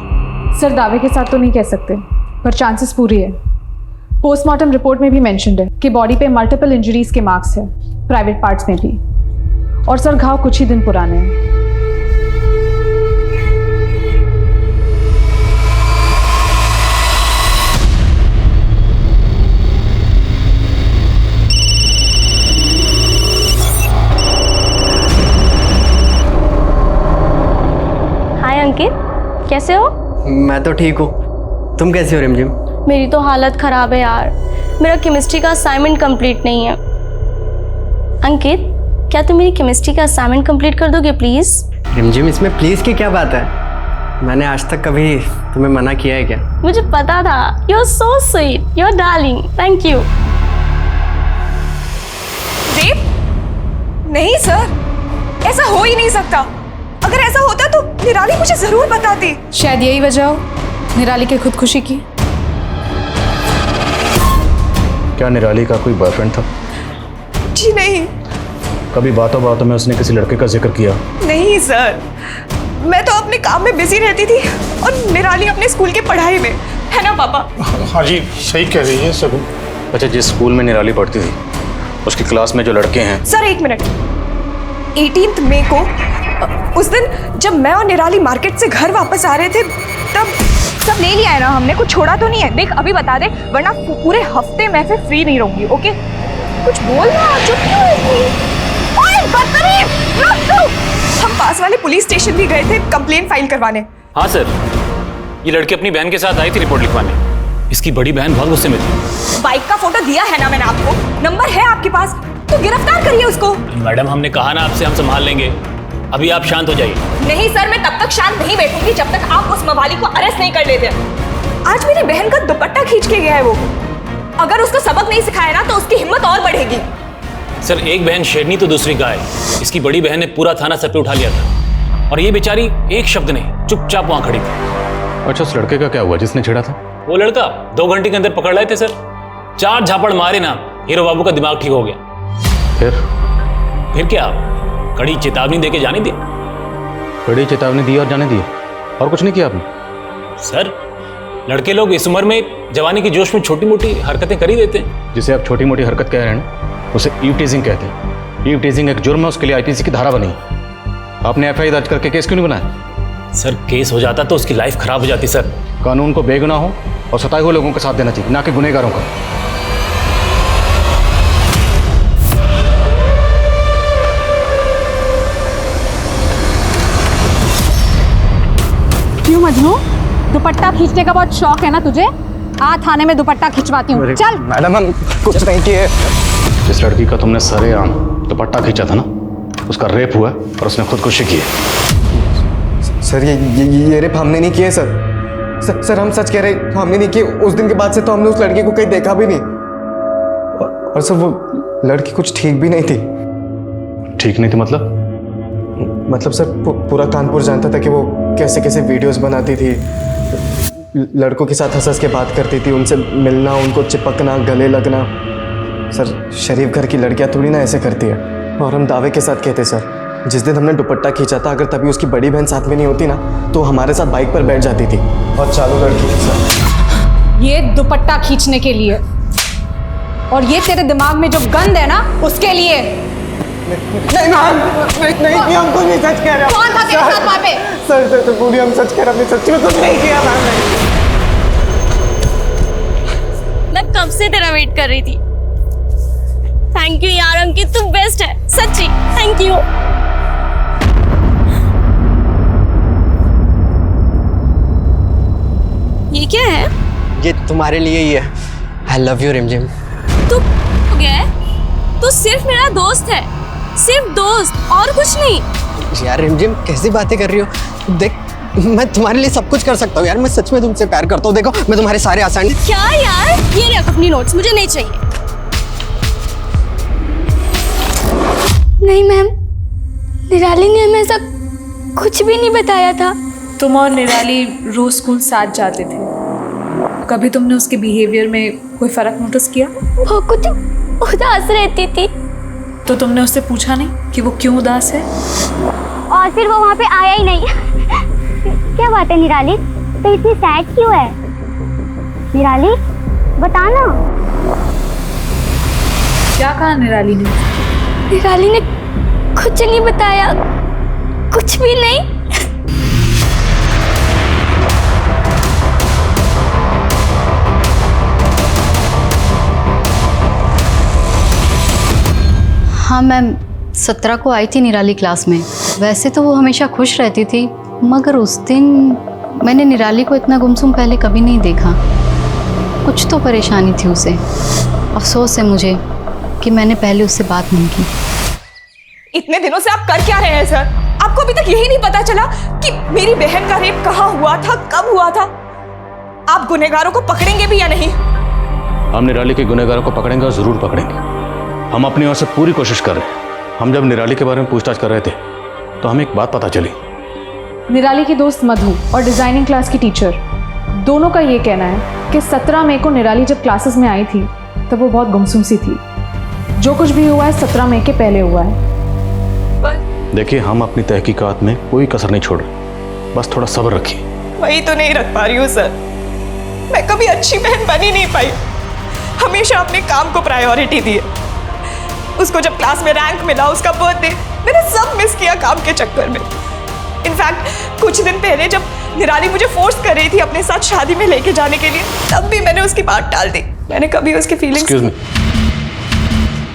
सर, दावे के साथ तो नहीं कह सकते, पर चांसेस पूरी है। पोस्टमार्टम रिपोर्ट में भी मेंशन्ड है कि बॉडी पे मल्टीपल इंजरीज के मार्क्स है, प्राइवेट पार्ट्स में भी। और सर, घाव कुछ ही दिन पुराने हैं। हाय अंकित, कैसे हो? मैं तो ठीक हूँ, तुम कैसे हो रिमझिम? मेरी तो हालत खराब है यार, मेरा केमिस्ट्री का असाइनमेंट कंप्लीट नहीं है। अंकित, क्या तुम मेरी केमिस्ट्री का असाइनमेंट कंप्लीट कर दोगे प्लीज? रिमझिम, इसमें प्लीज की क्या बात है? मैंने आज तक कभी तुम्हें मना किया है क्या? मुझे पता था। You are so sweet, you are darling, thank you. Rape? नहीं सर, ऐसा हो ही नहीं सकता। अगर ऐसा होता तो निराली मुझे जरूर बताती। शायद यही वजह हो निराली की खुदकुशी की। क्या निराली का कोई बॉयफ्रेंड था? जी नहीं। कभी बातों बातों में उसने किसी लड़के का जिक्र किया? नहीं सर, मैं तो अपने काम में बिजी रहती थी और निराली अपने स्कूल की पढ़ाई में, है ना पापा? हाँ जी, सही कह रही है शगुन। अच्छा, जिस स्कूल में निराली पढ़ती थी उसकी क्लास में जो लड़के हैं। सर एक मिनट, 18 मई को उस दिन जब मैं और निराली मार्केट से घर वापस आ रहे थे तब सब ले लिया है ना हमने, कुछ छोड़ा तो नहीं है? देख अभी बता दे, वरना पूरे हफ्ते मैं फिर फ्री नहीं रहूंगी। ओके, कुछ बोल ना, चुप क्यों है इतनी? ओए बदतमीज, रुक। हम पास वाले पुलिस स्टेशन भी गए थे कंप्लेंट फाइल करवाने। हाँ सर, ये लड़की अपनी बहन के साथ आई थी रिपोर्ट लिखवाने। इसकी बड़ी बहन बहुत गुस्से में थी। बाइक का फोटो दिया है ना मैंने आपको, नंबर है आपके पास, तो गिरफ्तार करिए उसको। मैडम हमने कहा ना आपसे हम संभाल लेंगे, अभी आप शांत हो जाइए। नहीं सर, मैं तब तक शांत नहीं बैठूंगी जब तक आप उस मवाली को अरेस्ट नहीं कर लेते। आज मेरी बहन का दुपट्टा खींच के गया है वो, अगर उसको सबक नहीं सिखाया ना तो उसकी हिम्मत और बढ़ेगी। सर एक बहन शेरनी तो दूसरी गाय, इसकी बड़ी बहन ने पूरा थाना सर पे उठा लिया था और ये बेचारी एक शब्द नहीं चुपचाप वहां खड़ी थी। अच्छा उस लड़के का क्या हुआ जिसने छेड़ा था? वो लड़का 2 घंटे के अंदर पकड़ लाए थे सर, 4 झापड़ मारे ना हीरो बाबू का दिमाग ठीक हो गया। फिर क्या, कड़ी चेतावनी देके जाने दी। कड़ी चेतावनी दी और जाने दी, और कुछ नहीं किया आपने? सर लड़के लोग इस उम्र में जवानी के जोश में छोटी मोटी हरकतें कर ही देते हैं। जिसे आप छोटी मोटी हरकत कह रहे हैं ना, उसे ईव टीजिंग कहते हैं। ईव टीजिंग एक जुर्म है, उसके लिए आईपीसी की धारा बनी। आपने एफआईआर दर्ज करके केस क्यों नहीं बनाया? सर केस हो जाता तो उसकी लाइफ खराब हो जाती। सर कानून को बेगुनाह हो और सताए हुए लोगों का साथ देना चाहिए, ना कि गुनहगारों का। क्यों मजनू, दुपट्टा खींचने का बहुत शौक है ना तुझे? आ थाने में दुपट्टा खिंचवाती हूँ, चल। मैडम हम कुछ नहीं किए। जिस लड़की का तुमने सरेआम दुपट्टा खींचा था ना, उसका रेप हुआ और उसने खुदकुशी की है। सर ये रेप हमने नहीं किए सर हम सच कह रहे हैं, हमने नहीं किए। उस दिन के बाद से तो हमने उस लड़की को कहीं देखा भी नहीं, और सर वो लड़की कुछ ठीक भी नहीं थी। ठीक नहीं थी मतलब? मतलब सर पूरा कानपुर जानता था कि वो कैसे कैसे वीडियोस बनाती थी, लड़कों के साथ हंस हंस के बात करती थी, उनसे मिलना, उनको चिपकना, गले लगना। सर शरीफ घर की लड़कियां थोड़ी ना ऐसे करती है। और हम दावे के साथ कहते सर, जिस दिन हमने दुपट्टा खींचा था, अगर तभी उसकी बड़ी बहन साथ में नहीं होती ना, तो हमारे साथ बाइक पर बैठ जाती थी और चालू लड़की के साथ। ये दुपट्टा खींचने के लिए, और ये तेरे दिमाग में जो गंद है ना उसके लिए। नहीं मैम, नहीं हम कुछ नहीं सच कह रहे। कौन था तेरे साथ वहाँ पे? सर पूरी हम सच कह रहे, हमने सच्ची में कुछ नहीं किया मैम। मैं कब से तेरा वेट कर रही थी। थैंक यू यार अंकित, तू बेस्ट है सच्ची, थैंक यू। ये क्या है? ये तुम्हारे लिए ही है। आई लव यू रिमझिम। तू हो गया है? तू सिर्फ मेरा दोस्त है, सिर्फ दोस्त और कुछ नहीं। यार रिमझिम कैसी बातें कर रही हो? देख मैं तुम्हारे लिए सब कुछ कर सकता हूँ यार, मैं सच में तुमसे प्यार करता हूँ। देखो मैं तुम्हारे सारे आसान। क्या यार, ये रख अपनी नोट्स, मुझे नहीं चाहिए। नहीं मैम, निराली ने हमें ऐसा कुछ भी नहीं बताया था। तुम और निराली रोज स्कूल साथ जाते थे, कभी तुमने उसके बिहेवियर में कोई फर्क नोटिस किया? वो कुछ उदास रहती थी। तो तुमने उससे पूछा नहीं कि वो क्यों उदास है? और फिर वो वहाँ पे आया ही नहीं। क्या बात है निराली, तो इतनी सैड क्यों है? निराली बताना। क्या कहा निराली ने? निराली ने कुछ नहीं बताया, कुछ भी नहीं। हाँ मैम, 17 को आई थी निराली क्लास में। वैसे तो वो हमेशा खुश रहती थी, मगर उस दिन मैंने निराली को इतना गुमसुम पहले कभी नहीं देखा। कुछ तो परेशानी थी उसे। अफसोस है मुझे कि मैंने पहले उससे बात नहीं की। इतने दिनों से आप कर क्या रहे हैं सर? आपको अभी तक यही नहीं पता चला कि मेरी बहन का रेप कहाँ हुआ था, कब हुआ था? आप गुनहगारों को पकड़ेंगे भी या नहीं? हम निराली के गुनहगारों को पकड़ेंगे और जरूर पकड़ेंगे। हम अपनी ओर से पूरी कोशिश कर रहे हैं। हम जब निराली के बारे में पूछताछ कर रहे थे तो हमें एक बात पता चली। निराली की दोस्त मधु और डिजाइनिंग क्लास की टीचर दोनों का ये कहना है कि 17 मई को निराली जब क्लासेस में आई थी तब वो बहुत गुमसुम सी थी। जो कुछ भी हुआ है 17 मई के पहले हुआ है। देखिए हम अपनी तहकीकात में कोई कसर नहीं छोड़ रहे, बस थोड़ा सब्र रखिए। वही तो नहीं रख पा रही हूँ सर। मैं कभी अच्छी बहन बन ही नहीं पाई, हमेशा अपने काम को प्रायोरिटी दी। उसको जब क्लास में रैंक मिला, उसका बर्थडे, मैंने सब मिस किया काम के चक्कर में। इनफैक्ट कुछ दिन पहले जब निराली मुझे फोर्स कर रही थी अपने साथ शादी में लेके जाने के लिए, तब भी मैंने उसकी बात टाल दी। मैंने कभी उसकी फीलिंग्स। एक्सक्यूज मी,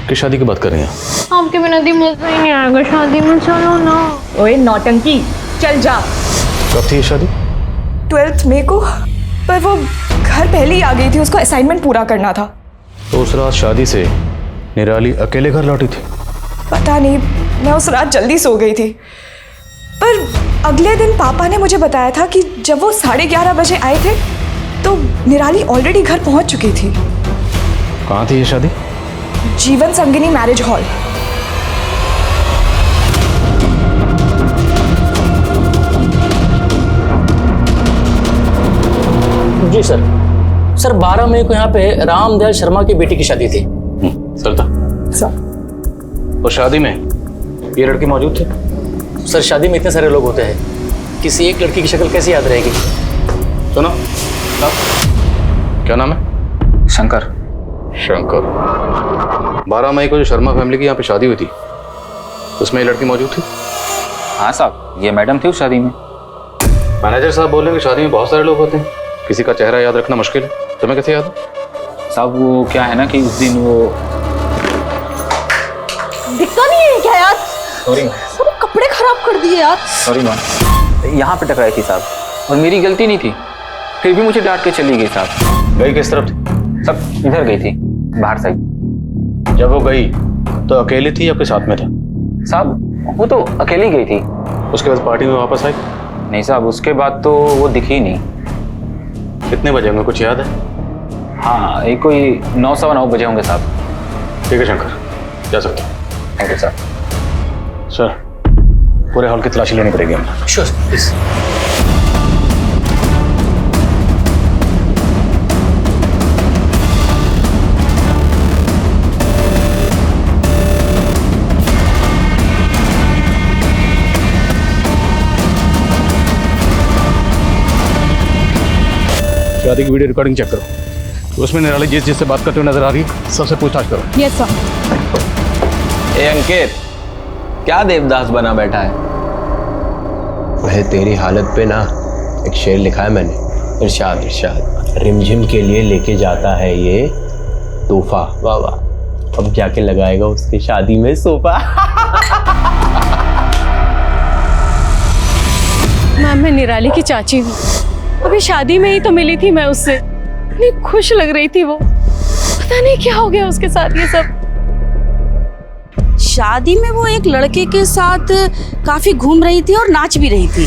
किस शादी की बात कर रही हैं? आपके बिना दी मजा ही नहीं आएगा शादी में, चलो ना। ओए नौटंकी, चल जा। कब थी ये शादी? 12 मई को, पर वो घर पहले ही आ गई थी, उसको असाइनमेंट पूरा करना था। तो उस रात शादी से निराली अकेले घर लौटी थी? पता नहीं, मैं उस रात जल्दी सो गई थी। पर अगले दिन पापा ने मुझे बताया था कि जब वो 11:30 बजे आए थे तो निराली ऑलरेडी घर पहुंच चुकी थी। कहाँ थी ये शादी? जीवन संगिनी मैरिज हॉल। जी सर। सर 12 मई को यहाँ पे रामदयाल शर्मा की बेटी की शादी थी। सर था और शादी में ये लड़की मौजूद थी? सर शादी में इतने सारे लोग होते हैं, किसी एक लड़की की शक्ल कैसे याद रहेगी? सुनो, क्या नाम है? शंकर। शंकर। 12 मई को जो शर्मा फैमिली की यहाँ पे शादी हुई थी उसमें ये लड़की मौजूद थी? हाँ साहब, ये मैडम थी उस शादी में। मैनेजर साहब बोल रहे हैं कि शादी में बहुत सारे लोग होते हैं, किसी का चेहरा याद रखना मुश्किल है। तुम्हें कैसे याद है? साहब वो क्या है ना कि उस दिन वो दिखता नहीं है क्या यार? सॉरी सब कपड़े खराब कर दिए यार। सॉरी मैम, यहाँ पे टकराई थी साहब और मेरी गलती नहीं थी, फिर भी मुझे डांट के चली गई साहब। गई किस तरफ थी? सब इधर गई थी, बाहर साइड। जब वो गई तो अकेली थी या आपके साथ में था? साहब वो तो अकेली गई थी। उसके बाद पार्टी में वापस आई? नहीं साहब, उसके बाद तो वो दिखी ही नहीं। कितने बजे होंगे, कुछ याद है? हाँ, एक कोई 9 सवा 9 बजे होंगे साहब। ठीक है शंकर, जा सकते हैं। Thank you sir. सर पूरे हॉल की तलाशी लेनी पड़ेगी हमें। Sure please. शादी की वीडियो रिकॉर्डिंग चेक करो, उसमें निराली जिससे बात करते हुए नजर आ रही है सबसे पूछताछ करो। Yes sir. ए अंकित, क्या देवदास बना बैठा है? वह तेरी हालत पे ना एक शेर लिखा है मैंने, इरशाद इरशाद। रिमझिम के लिए लेके जाता है ये तोहफा, वाह वाह, अब जाके लगाएगा उसकी शादी में सोफा। मैम मैं निराली की चाची हूँ, अभी शादी में ही तो मिली थी मैं उससे, इतनी खुश लग रही थी वो, पता नहीं क्या हो गया उसके साथ ये सब। शादी में वो एक लड़के के साथ काफी घूम रही थी और नाच भी रही थी।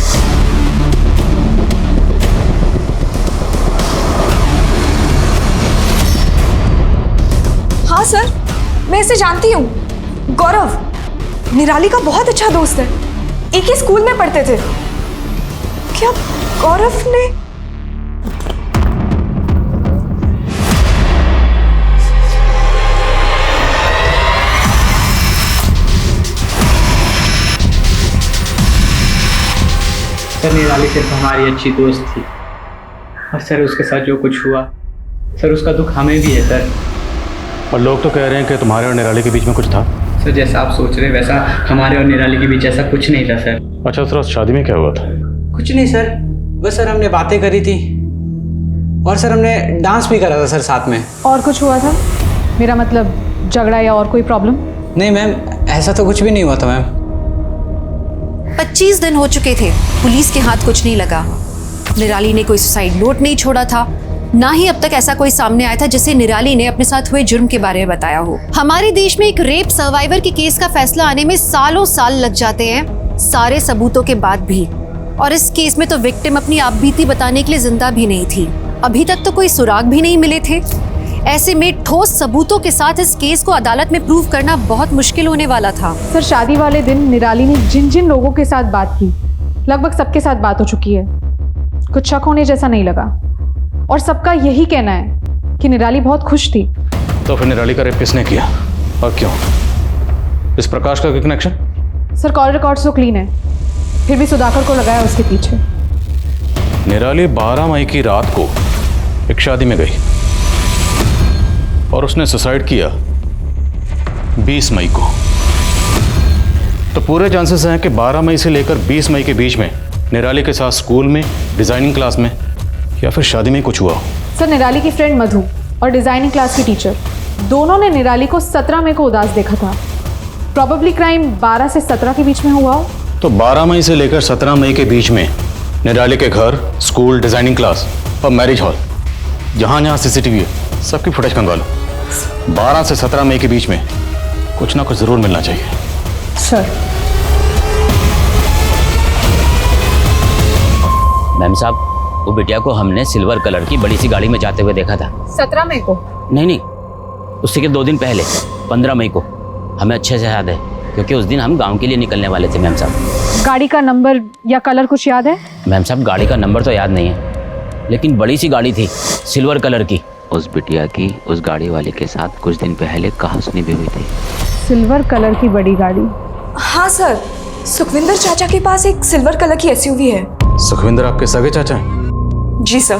हाँ सर, मैं इसे जानती हूँ, गौरव, निराली का बहुत अच्छा दोस्त है, एक ही स्कूल में पढ़ते थे। क्या गौरव ने? सर निराली सिर्फ हमारी अच्छी दोस्त थी और सर उसके साथ जो कुछ हुआ सर उसका दुख हमें भी है सर। और लोग तो कह रहे हैं कि तुम्हारे और निराली के बीच में कुछ था। सर जैसा आप सोच रहे हैं वैसा हमारे और निराली के बीच ऐसा कुछ नहीं था सर। अच्छा सर, शादी में क्या हुआ था? कुछ नहीं सर, बस सर हमने बातें करी थी और सर हमने डांस भी करा था सर साथ में। और कुछ हुआ था? मेरा मतलब झगड़ा या और कोई प्रॉब्लम? नहीं मैम, ऐसा तो कुछ भी नहीं हुआ था मैम। 25 दिन हो चुके थे, पुलिस के हाथ कुछ नहीं लगा। निराली ने कोई सुसाइड नोट नहीं छोड़ा था, ना ही अब तक ऐसा कोई सामने आया था जिसे निराली ने अपने साथ हुए जुर्म के बारे में बताया हो। हमारे देश में एक रेप सर्वाइवर के केस का फैसला आने में सालों साल लग जाते हैं, सारे सबूतों के बाद भी। और इस केस में तो विक्टिम अपनी आपबीती बताने के लिए जिंदा भी नहीं थी, अभी तक तो कोई सुराग भी नहीं मिले थे। ऐसे में ठोस सबूतों के साथ इस केस को अदालत में प्रूव करना बहुत मुश्किल होने वाला था। सर शादी वाले दिन निराली ने जिन जिन लोगों के साथ बात की, लगभग सबके साथ बात हो चुकी है, कुछ शक होने जैसा नहीं लगा। और सबका यही कहना है कि निराली बहुत खुश थी। तो फिर निराली का रेप किसने किया और क्यों? इस प्रकाश का कनेक्शन? सर कॉल रिकॉर्ड्स तो क्लीन है, फिर भी सुधाकर को लगाया उसके पीछे। निराली 12 मई की रात को एक शादी में गई और उसने सुसाइड किया 20 मई को। तो पूरे चांसेस हैं कि 12 मई से लेकर 20 मई के बीच में निराली के साथ स्कूल में, डिजाइनिंग क्लास में या फिर शादी में कुछ हुआ हो। सर निराली की फ्रेंड मधु और डिजाइनिंग क्लास की टीचर दोनों ने निराली को 17 मई को उदास देखा था। प्रॉबेबली क्राइम 12 से 17 के बीच में हुआ हो। तो 12 मई से लेकर 17 मई के बीच में निराली के घर, स्कूल, डिजाइनिंग क्लास और मैरिज हॉल, जहाँ जहाँ सीसीटीवी है सबकी फुटेज मंगवा लो। 12 से 17 मई के बीच में कुछ ना कुछ जरूर मिलना चाहिए। सर। मैम साहब, वो बिटिया को हमने सिल्वर कलर की बड़ी सी गाड़ी में जाते हुए देखा था। 17 मई को? नहीं, उससे के 2 दिन पहले 15 मई को। हमें अच्छे से याद है क्योंकि उस दिन हम गांव के लिए निकलने वाले थे मैम साहब। गाड़ी का नंबर या कलर कुछ याद है? मैम साहब, गाड़ी का नंबर तो याद नहीं है, लेकिन बड़ी सी गाड़ी थी सिल्वर कलर की। उस बिटिया की उस गाड़ी वाले के साथ कुछ दिन पहले कहासुनी भी हुई थी। सिल्वर कलर की बड़ी गाड़ी? हाँ सर, सुखविंदर चाचा के पास एक सिल्वर कलर की एसयूवी है। सुखविंदर आपके सगे चाचा हैं? जी सर,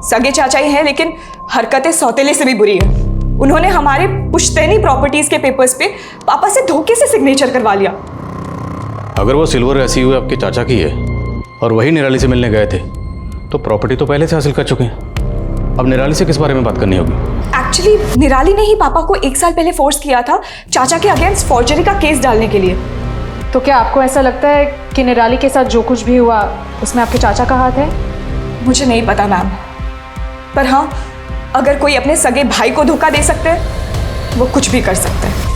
सगे चाचा ही हैं, लेकिन हरकतें सौतेले से भी बुरी है। उन्होंने हमारे पुश्तैनी प्रॉपर्टीज के पेपर्स पे पापा से धोखे से सिग्नेचर करवा लिया। अगर वो सिल्वर एसयूवी आपके चाचा की है और वही निराली से मिलने गए थे तो प्रॉपर्टी तो पहले से हासिल कर चुके हैं। अब निराली से किस बारे में बात करनी होगी? एक्चुअली निराली ने ही पापा को 1 साल पहले फोर्स किया था चाचा के अगेंस्ट फॉर्जरी का केस डालने के लिए। तो क्या आपको ऐसा लगता है कि निराली के साथ जो कुछ भी हुआ उसमें आपके चाचा का हाथ है? मुझे नहीं पता मैम, पर हाँ, अगर कोई अपने सगे भाई को धोखा दे सकते हैं वो कुछ भी कर सकते हैं।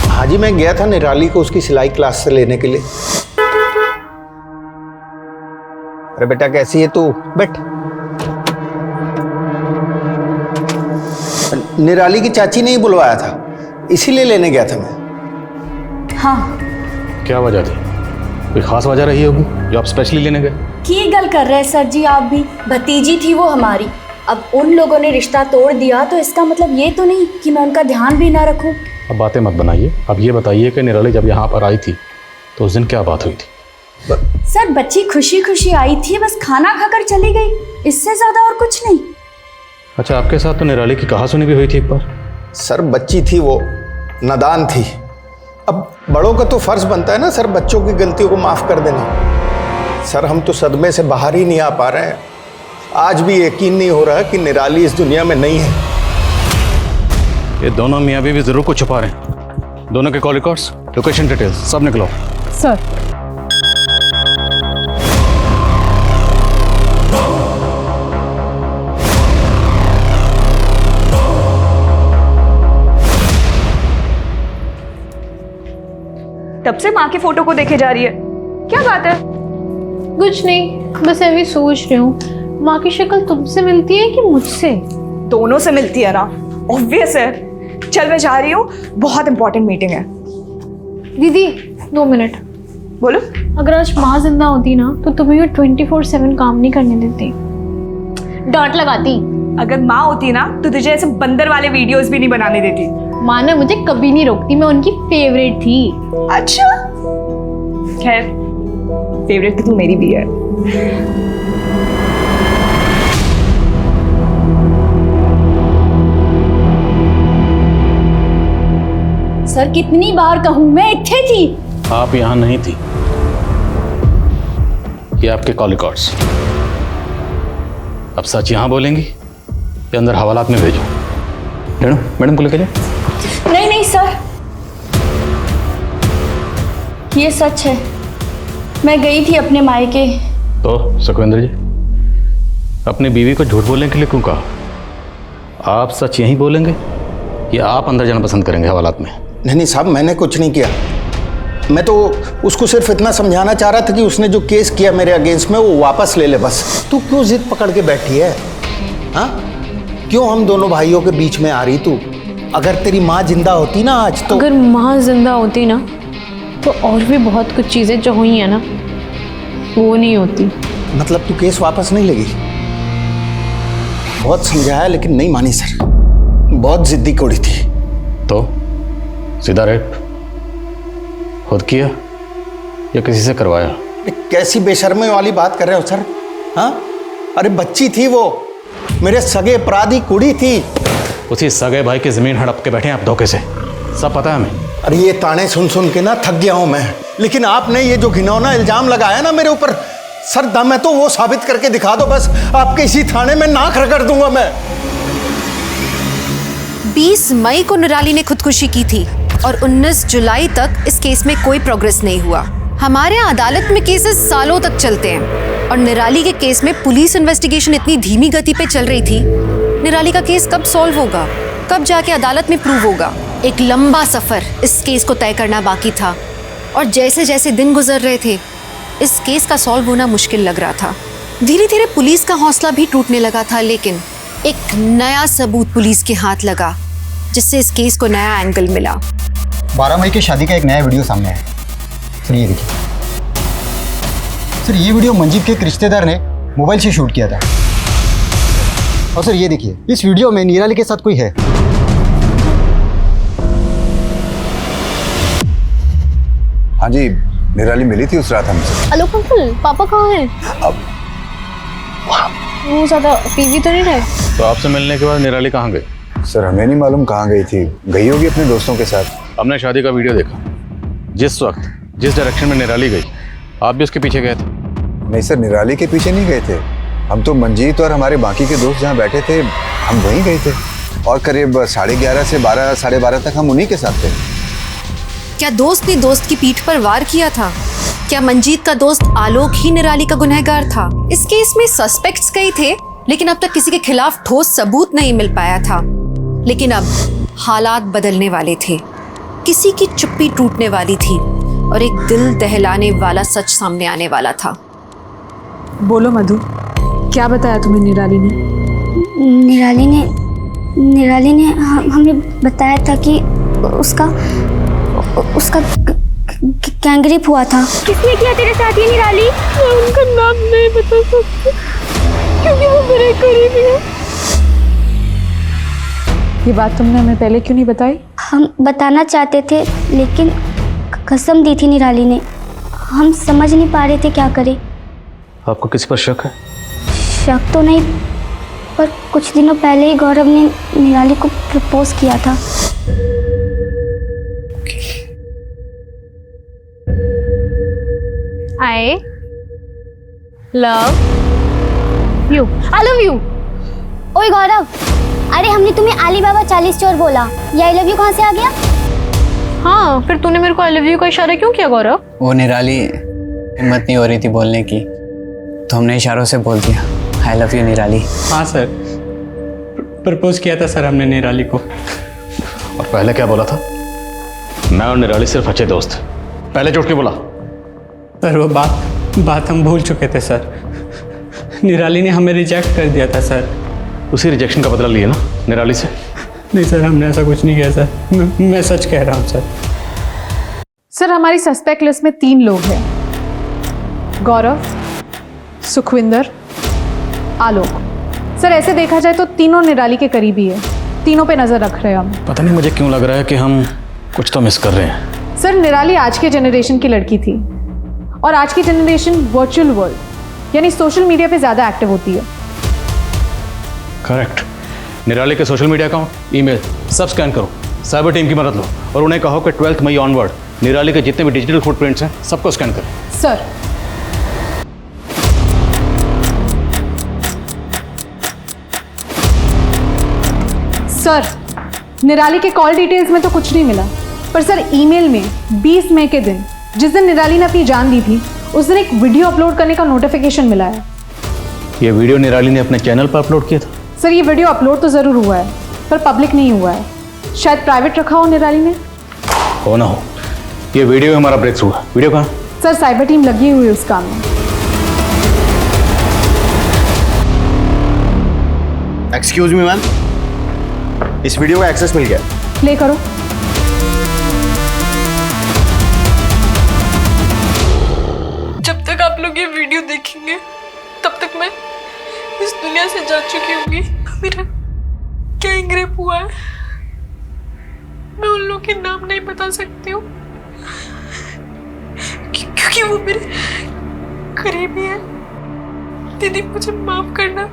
हाँ जी, मैं गया था निराली को उसकी सिलाई क्लास से लेने के लिए। अरे बेटा कैसी है तू? बैठ। निराली की चाची ने ही बुलवाया था, इसीलिए लेने गया था मैं। हाँ। क्या वजह थी? कोई खास वजह रही होगी जो आप स्पेशली लेने गए? की गल कर रहे हैं सर जी आप भी। भतीजी थी वो हमारी, अब उन लोगों ने रिश्ता तोड़ दिया तो इसका मतलब ये तो नहीं कि मैं उनका ध्यान भी ना रखूं। अब बातें मत बनाइए, अब ये बताइए कि निराली जब यहाँ पर आई थी तो उस दिन क्या बात हुई थी? सर बच्ची खुशी खुशी आई थी, बस खाना खाकर चली गई, इससे ज्यादा और कुछ नहीं। अच्छा, आपके साथ तो निराली की कहासुनी भी हुई थी एक बार? सर बच्ची थी वो, नादान थी। अब बड़ों का तो फर्ज बनता है ना सर बच्चों की गलतियों को माफ कर देना। सर हम तो सदमे से बाहर ही नहीं आ पा रहे हैं। आज भी यकीन नहीं हो रहा कि निराली इस दुनिया में नहीं है। ये दोनों मियाँ बीवी जरूर कुछ छुपा रहे हैं। दोनों के कॉल रिकॉर्ड्स, लोकेशन डिटेल्स सब निकलो। सर। तब से माँ के फोटो को देखे जा रही है, क्या बात है? कुछ नहीं, बस अभी सोच रही हूँ माँ की शक्ल तुमसे मिलती है कि मुझसे? दोनों से मिलती है ना, ऑब्वियस है। चल मैं जा रही हूँ, बहुत इंपॉर्टेंट मीटिंग है। दीदी 2 मिनट। बोलो। अगर आज माँ जिंदा होती ना तो तुम्हें ये 24/7 काम नहीं करने देती, डांट लगाती। अगर माँ होती ना तो तुझे ऐसे बंदर वाले वीडियोस भी नहीं बनाने देती। माँ ने मुझे कभी नहीं रोकती, मैं उनकी फेवरेट थी। अच्छा, खैर फेवरेट तो तू मेरी भी है। सर कितनी बार कहूं, मैं इत्थे थी। आप यहाँ नहीं थी, ये आपके कॉल रिकॉर्ड्स। अब सच यहाँ बोलेंगी या अंदर हवालात में भेजो? मैडम को लेके जाओ। नहीं नहीं सर, ये सच है, मैं गई थी अपने मायके। तो सुखविंदर जी, अपनी बीवी को झूठ बोलने के लिए क्यों कहा? आप सच यहीं बोलेंगे या आप अंदर जाना पसंद करेंगे हवालात में? नहीं साहब, मैंने कुछ नहीं किया। मैं तो उसको सिर्फ इतना समझाना चाह रहा था कि उसने जो केस किया मेरे अगेंस्ट में वो वापस ले ले बस। तू क्यों जिद पकड़ के बैठी है? हाँ, क्यों हम दोनों भाइयों के बीच में आ रही तू? अगर तेरी माँ जिंदा होती ना आज तो। अगर माँ जिंदा होती ना तो और भी बहुत कुछ चीजें जो हुई है ना वो नहीं होती। मतलब तू केस वापस नहीं लेगी? बहुत समझाया लेकिन नहीं मानी सर, बहुत जिद्दी कोड़ी थी। तो सीधा रेप खुद किया या किसी से करवाया? कैसी बेशर्मी वाली बात कर रहे हो सर? हाँ, अरे बच्ची थी वो, मेरे सगे अपराधी कुड़ी थी। उसी सगे भाई की जमीन हड़प के बैठे हैं आप धोखे से, सब पता है हमें। अरे ये ताने सुन सुन के ना थक गया हूं मैं, लेकिन आपने ये जो घिनौना इल्जाम लगाया ना मेरे ऊपर, सर दम है तो वो साबित करके दिखा दो बस, आपके इसी थाने में नाक रगड़ दूंगा मैं। 20 मई को निराली ने खुदकुशी की थी और 19 जुलाई तक इस केस में कोई प्रोग्रेस नहीं हुआ। हमारे यहाँ अदालत में केसेस सालों तक चलते हैं और निराली के केस में पुलिस इन्वेस्टिगेशन इतनी धीमी गति पे चल रही थी। निराली का केस कब सॉल्व होगा, कब जाके अदालत में प्रूव होगा? एक लंबा सफर इस केस को तय करना बाकी था और जैसे जैसे दिन गुजर रहे थे इस केस का सॉल्व होना मुश्किल लग रहा था। धीरे धीरे पुलिस का हौसला भी टूटने लगा था, लेकिन एक नया सबूत पुलिस के हाथ लगा जिससे इस केस को नया एंगल मिला। 12 मई की शादी का एक नया वीडियो सामने आया। सर ये देखिए सर, ये वीडियो मंजीत के एक रिश्तेदार ने मोबाइल से शूट किया था। और सर ये देखिए, इस वीडियो में निराली के साथ कोई है। हाँ जी, निराली मिली थी उस रात हमसे। हेलो अंकल, पापा कहाँ हैं? अब वो ज़्यादा पीवी तो नहीं रहे? तो आपसे मिलने के बाद निराली कहाँ गई? सर हमें नहीं मालूम कहाँ गई थी, गई होगी अपने दोस्तों के साथ। हमने शादी का वीडियो देखा, जिस वक्त जिस डायरेक्शन में निराली गई आप भी उसके पीछे गए थे। नहीं सर, निराली के पीछे नहीं गए थे हम तो। मंजीत और हमारे बाकी के दोस्त जहाँ बैठे थे हम वहीं गए थे और करीब 11:30 से 12, 12:30 तक हम उन्हीं के साथ थे। क्या दोस्त ने दोस्त की पीठ पर वार किया था? क्या मंजीत का दोस्त आलोक ही निराली का गुनहगार था? इस केस में सस्पेक्ट्स कई थे, लेकिन अब तक किसी के खिलाफ ठोस सबूत नहीं मिल पाया था। लेकिन अब हालात बदलने वाले थे, किसी की चुप्पी टूटने वाली थी और एक दिल दहलाने वाला सच सामने आने वाला था। बोलो मधु, क्या बताया तुम्हें निराली ने? निराली ने हमें बताया था कि उसका गैंगरेप हुआ था। किसने किया तेरे साथ ये निराली? मैं उनका नाम नहीं बता सकती क्योंकि वो मेरे करीबी है। ये बात तुमने हमें पहले क्यों नहीं बताई? हम बताना चाहते थे लेकिन कसम दी थी निराली ने। हम समझ नहीं पा रहे थे क्या करें। आपको किसी पर शक है? शक तो नहीं, पर कुछ दिनों पहले ही गौरव ने निराली को प्रपोज किया था। I love you. I love you. ओए गौरव, अरे हमने तुम्हें अलीबाबा 40 चोर बोला, ये आई लव यू कहाँ से आ गया? हाँ, फिर तूने मेरे को आई लव यू का इशारा क्यों किया गौरव? वो निराली हिम्मत नहीं हो रही थी बोलने की, तो हमने इशारों से बोल दिया आई लव यू निराली। हाँ सर, प्रपोज किया था सर हमने निराली को। और पहले क्या बोला था? मैं और निराली सिर्फ अच्छे दोस्त। पहले झूठ क्यों बोला? सर वो बात हम भूल चुके थे सर। निराली ने हमें रिजेक्ट कर दिया था सर। उसी रिजेक्शन का बदला लिए ना निराली से? नहीं सर, हमने ऐसा कुछ नहीं किया सर। मैं सच कह रहा हूँ सर। सर हमारी सस्पेक्ट लिस्ट में 3 लोग हैं, गौरव, सुखविंदर, आलोक। सर ऐसे देखा जाए तो तीनों निराली के करीबी है, तीनों पे नजर रख रहे हैं हम। पता नहीं मुझे क्यों लग रहा है कि हम कुछ तो मिस कर रहे हैं। सर निराली आज के जनरेशन की लड़की थी और आज की जनरेशन वर्चुअल वर्ल्ड यानी सोशल मीडिया पे ज्यादा एक्टिव होती है। करेक्ट। निराली के सोशल मीडिया अकाउंट, ईमेल सब स्कैन करो, साइबर टीम की मदद लो और उन्हें कहो कि 12 मई ऑनवर्ड निराली के जितने भी डिजिटल फुटप्रिंट्स हैं सबको स्कैन करें। सर निराली के कॉल डिटेल्स में तो कुछ नहीं मिला, पर सर ईमेल में 20 मई के दिन, जिस दिन निराली ने अपनी जान दी थी, उस दिन एक वीडियो अपलोड करने का नोटिफिकेशन मिला है। ये वीडियो निराली ने अपने चैनल पर अपलोड किया था? सर ये वीडियो अपलोड तो जरूर हुआ है पर पब्लिक नहीं हुआ है, शायद प्राइवेट रखा हो निराली ने। हो ना हो, ये वीडियो हमारा ब्रेक थ्रू है। वीडियो कहाँ? सर साइबर टीम लगी हुई है उस काम में। एक्सक्यूज मी मैम, इस वीडियो का एक्सेस मिल गया। प्ले करो। जब तक आप लोग ये वीडियो देखेंगे तब तक मैं इस दुनिया से जा चुकी होंगी। मेरा गैंगरेप हुआ है, मैं उन लोगों के नाम नहीं बता सकती हूँ क्योंकि वो मेरे करीबी है। दीदी मुझे माफ करना,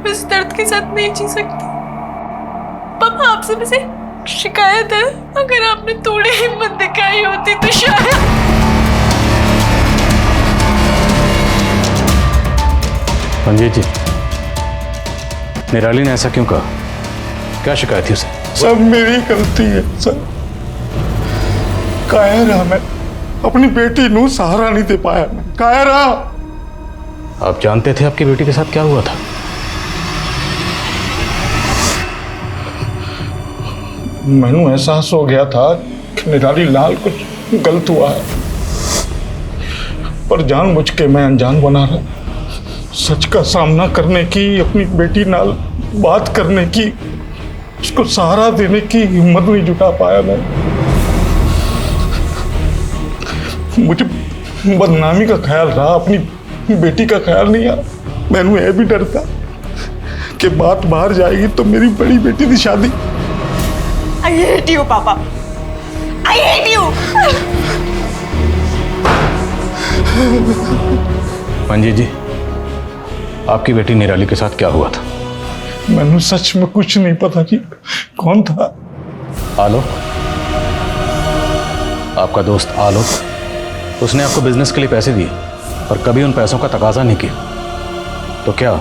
मैं इस दर्द के साथ नहीं जी सकती। पापा आपसे मुझे शिकायत है, अगर आपने थोड़ी हिम्मत दिखाई होती तो शायद। मंजीत जी, निराली ने ऐसा क्यों कहा? क्या शिकायत थी उसे? सब मेरी गलती है सर। कायर रहा मैं, अपनी बेटी नू सहारा नहीं दे पाया मैं, कायर रहा। आप जानते थे आपकी बेटी के साथ क्या हुआ था? मैनू एहसास हो गया था कि निराली लाल कुछ गलत हुआ है, पर जानबूझ के मैं अनजान बना रहा। सच का सामना करने की, अपनी बेटी नाल बात करने की, उसको सहारा देने की हिम्मत नहीं जुटा पाया मैं। मुझे बदनामी का ख्याल रहा, अपनी बेटी का ख्याल नहीं आया। मैनू यह भी डर था कि बात बाहर जाएगी तो मेरी बड़ी बेटी की शादी। I hate you, पापा। I hate you। मंजीत जी, आपकी बेटी निराली के साथ क्या हुआ था? मैंने सच में कुछ नहीं पता कि कौन था। आलोक, आपका दोस्त आलोक, उसने आपको बिजनेस के लिए पैसे दिए और कभी उन पैसों का तकाजा नहीं किया, तो क्या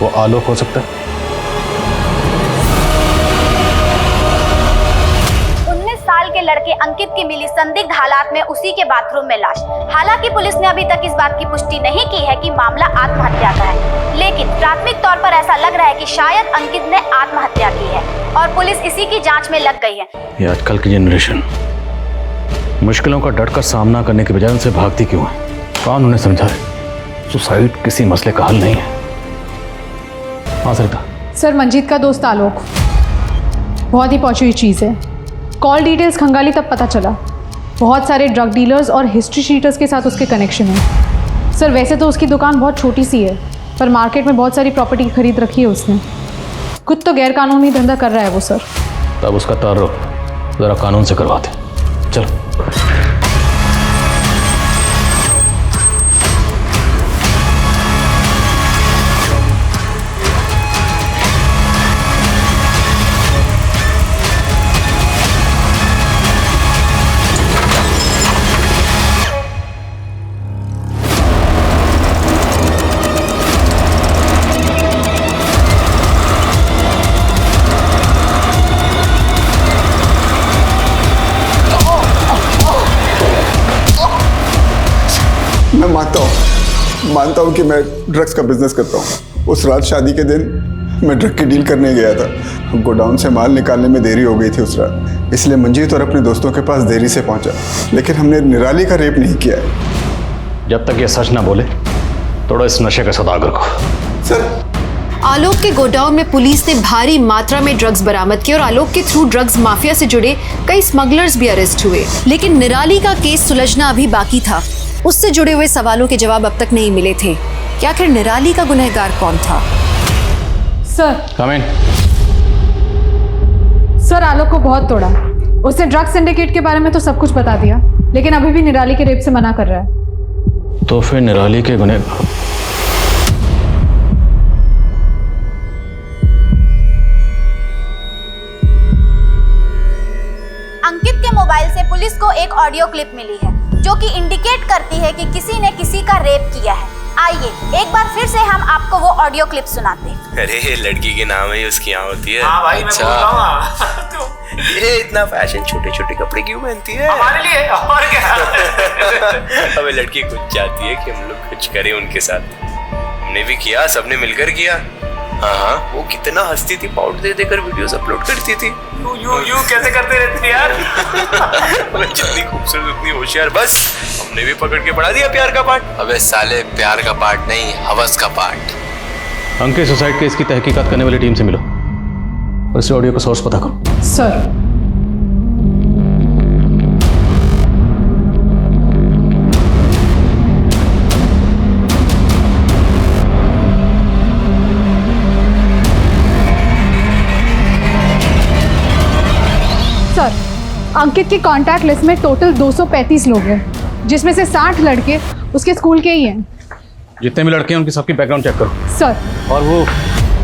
वो आलोक हो सकता है? 19 साल के लड़के अंकित की मिली संदिग्ध हालात में उसी के बाथरूम में लाश। हालांकि पुलिस ने अभी तक इस बात की पुष्टि नहीं की है कि मामला आत्महत्या का है, लेकिन प्राथमिक तौर पर ऐसा लग रहा है कि शायद अंकित ने आत्महत्या की है और पुलिस इसी की जांच में लग गई है। ये आजकल की जनरेशन मुश्किलों का डट कर सामना करने के बजाय उनसे भागती क्यों है? कौन उन्हें समझाए? सुसाइड किसी मसले का हल नहीं है। हाँ सरिता। सर, मंजीत का दोस्त आलोक बहुत ही पहुंची हुई चीज़ है। कॉल डिटेल्स खंगाली तब पता चला, बहुत सारे ड्रग डीलर्स और हिस्ट्री शीटर्स के साथ उसके कनेक्शन है। सर, वैसे तो उसकी दुकान बहुत छोटी सी है, पर मार्केट में बहुत सारी प्रॉपर्टी खरीद रखी है उसने। खुद तो गैर कानूनी धंधा कर रहा है वो सर। तब उसका तारुफ जरा कानून से करवाते। चलो। मैं मानता हूँ कि मैं ड्रग्स का बिजनेस करता हूँ। उस रात शादी के दिन मैं ड्रग की डील करने गया था। गोडाउन से माल निकालने में देरी हो गई थी उस रात, इसलिए मंजीत और अपने दोस्तों के पास देरी से पहुंचा। लेकिन हमने निराली का रेप नहीं किया है। जब तक ये सच ना बोले थोड़ा इस नशे का सौदागर को। सर, आलोक के गोडाउन में पुलिस ने भारी मात्रा में ड्रग्स बरामद किए और आलोक के थ्रू ड्रग्स माफिया से जुड़े कई स्मगलर्स भी अरेस्ट हुए। लेकिन निराली का केस सुलझना अभी बाकी था। उससे जुड़े हुए सवालों के जवाब अब तक नहीं मिले थे कि आखिर निराली का गुनहगार कौन था। सर, कम इन। सर, आलोक को बहुत तोड़ा। उसने ड्रग सिंडिकेट के बारे में तो सब कुछ बता दिया, लेकिन अभी भी निराली के रेप से मना कर रहा है। तो फिर निराली के गुनहगार अंकित के मोबाइल से पुलिस को एक ऑडियो क्लिप मिली है जो कि इंडिकेट करती है कि किसी ने किसी का रेप किया है। आइए एक बार फिर से हम आपको वो ऑडियो क्लिप सुनाते हैं। अरे लड़की के नाम ही उसकी यहाँ होती है। हाँ भाई, अच्छा। मैं बोल रहा हूँ। ये इतना फैशन छोटे छोटे कपड़े क्यों पहनती है? हमारे लिए और क्या। हमें लड़की कुछ चाहती है कि हम लोग कुछ करें उनके साथ। हमने भी किया, सबने मिलकर किया। हाँ, वो कितना हंसती थी, पाउडर दे देकर वीडियोस अपलोड करती थी। यू कैसे करते रहते थे यार? जितनी खूबसूरत उतनी होशियार। बस हमने भी पकड़ के पढ़ा दिया प्यार का पाठ। अबे साले, प्यार का पाठ नहीं, हवस का पाठ। अंकित सुसाइड केस की तहकीकात करने वाली टीम से मिलो और इस ऑडियो का सोर्स पता करो। सर, अंकित की कांटेक्ट लिस्ट में टोटल 235 लोग हैं, जिसमें से 60 लड़के उसके स्कूल के ही हैं। जितने भी लड़के हैं उनकी सबकी बैकग्राउंड चेक करो। सर। और वो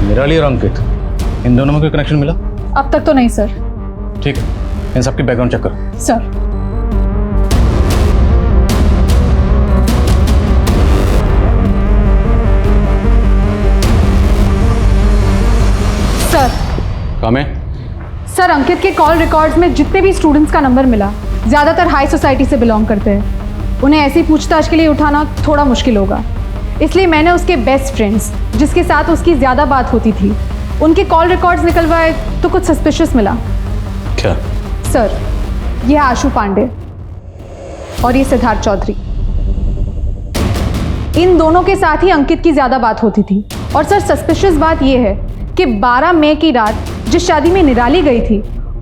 निराली और अंकित, इन दोनों में कोई कनेक्शन मिला? अब तक तो नहीं सर। ठीक है, इन सबकी बैकग्राउंड चेक करो। सर। सर। काम है? सर अंकित के कॉल रिकॉर्ड्स में जितने भी स्टूडेंट्स का नंबर मिला ज़्यादातर हाई सोसाइटी से बिलोंग करते हैं। उन्हें ऐसी पूछताछ के लिए उठाना थोड़ा मुश्किल होगा, इसलिए मैंने उसके बेस्ट फ्रेंड्स जिसके साथ उसकी ज़्यादा बात होती थी उनके कॉल रिकॉर्ड्स निकलवाए तो कुछ सस्पिशियस मिला। क्या? सर ये है आशु पांडे और ये सिद्धार्थ चौधरी। इन दोनों के साथ ही अंकित की ज़्यादा बात होती थी। और सर सस्पिशियस बात यह है कि 12 मई की रात जिस शादी में निराली गई थी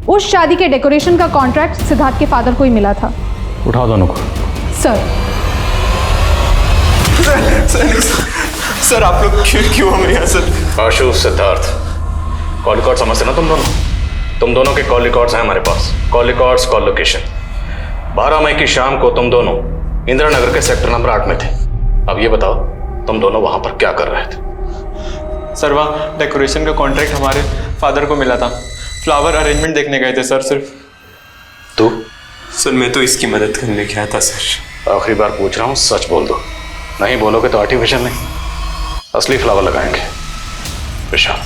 उस शादी के डेकोरेशन का कॉन्ट्रैक्ट सिद्धार्थ के फादर को ही मिला था। उठाओ दोनों को। सर सर आप लोग क्यों हमें यहाँ sir? Ashu, Siddharth, call record समझते ना तुम दोनों के कॉल रिकॉर्ड्स हैं हमारे पास। Call records, call location. 12 मई की शाम को तुम दोनों इंदिरा नगर के सेक्टर नंबर 8 में थे। अब ये बताओ तुम दोनों वहां पर क्या कर रहे थे? सर वहाँ डेकोरेशन का कॉन्ट्रैक्ट हमारे फादर को मिला था। फ्लावर अरेंजमेंट देखने गए थे सर सिर्फ। तू? सर मैं तो इसकी मदद करने गया था सर। आखिरी बार पूछ रहा हूँ, सच बोल दो। नहीं बोलोगे तो आर्टिफिशियल नहीं, असली फ्लावर लगाएंगे। विशाल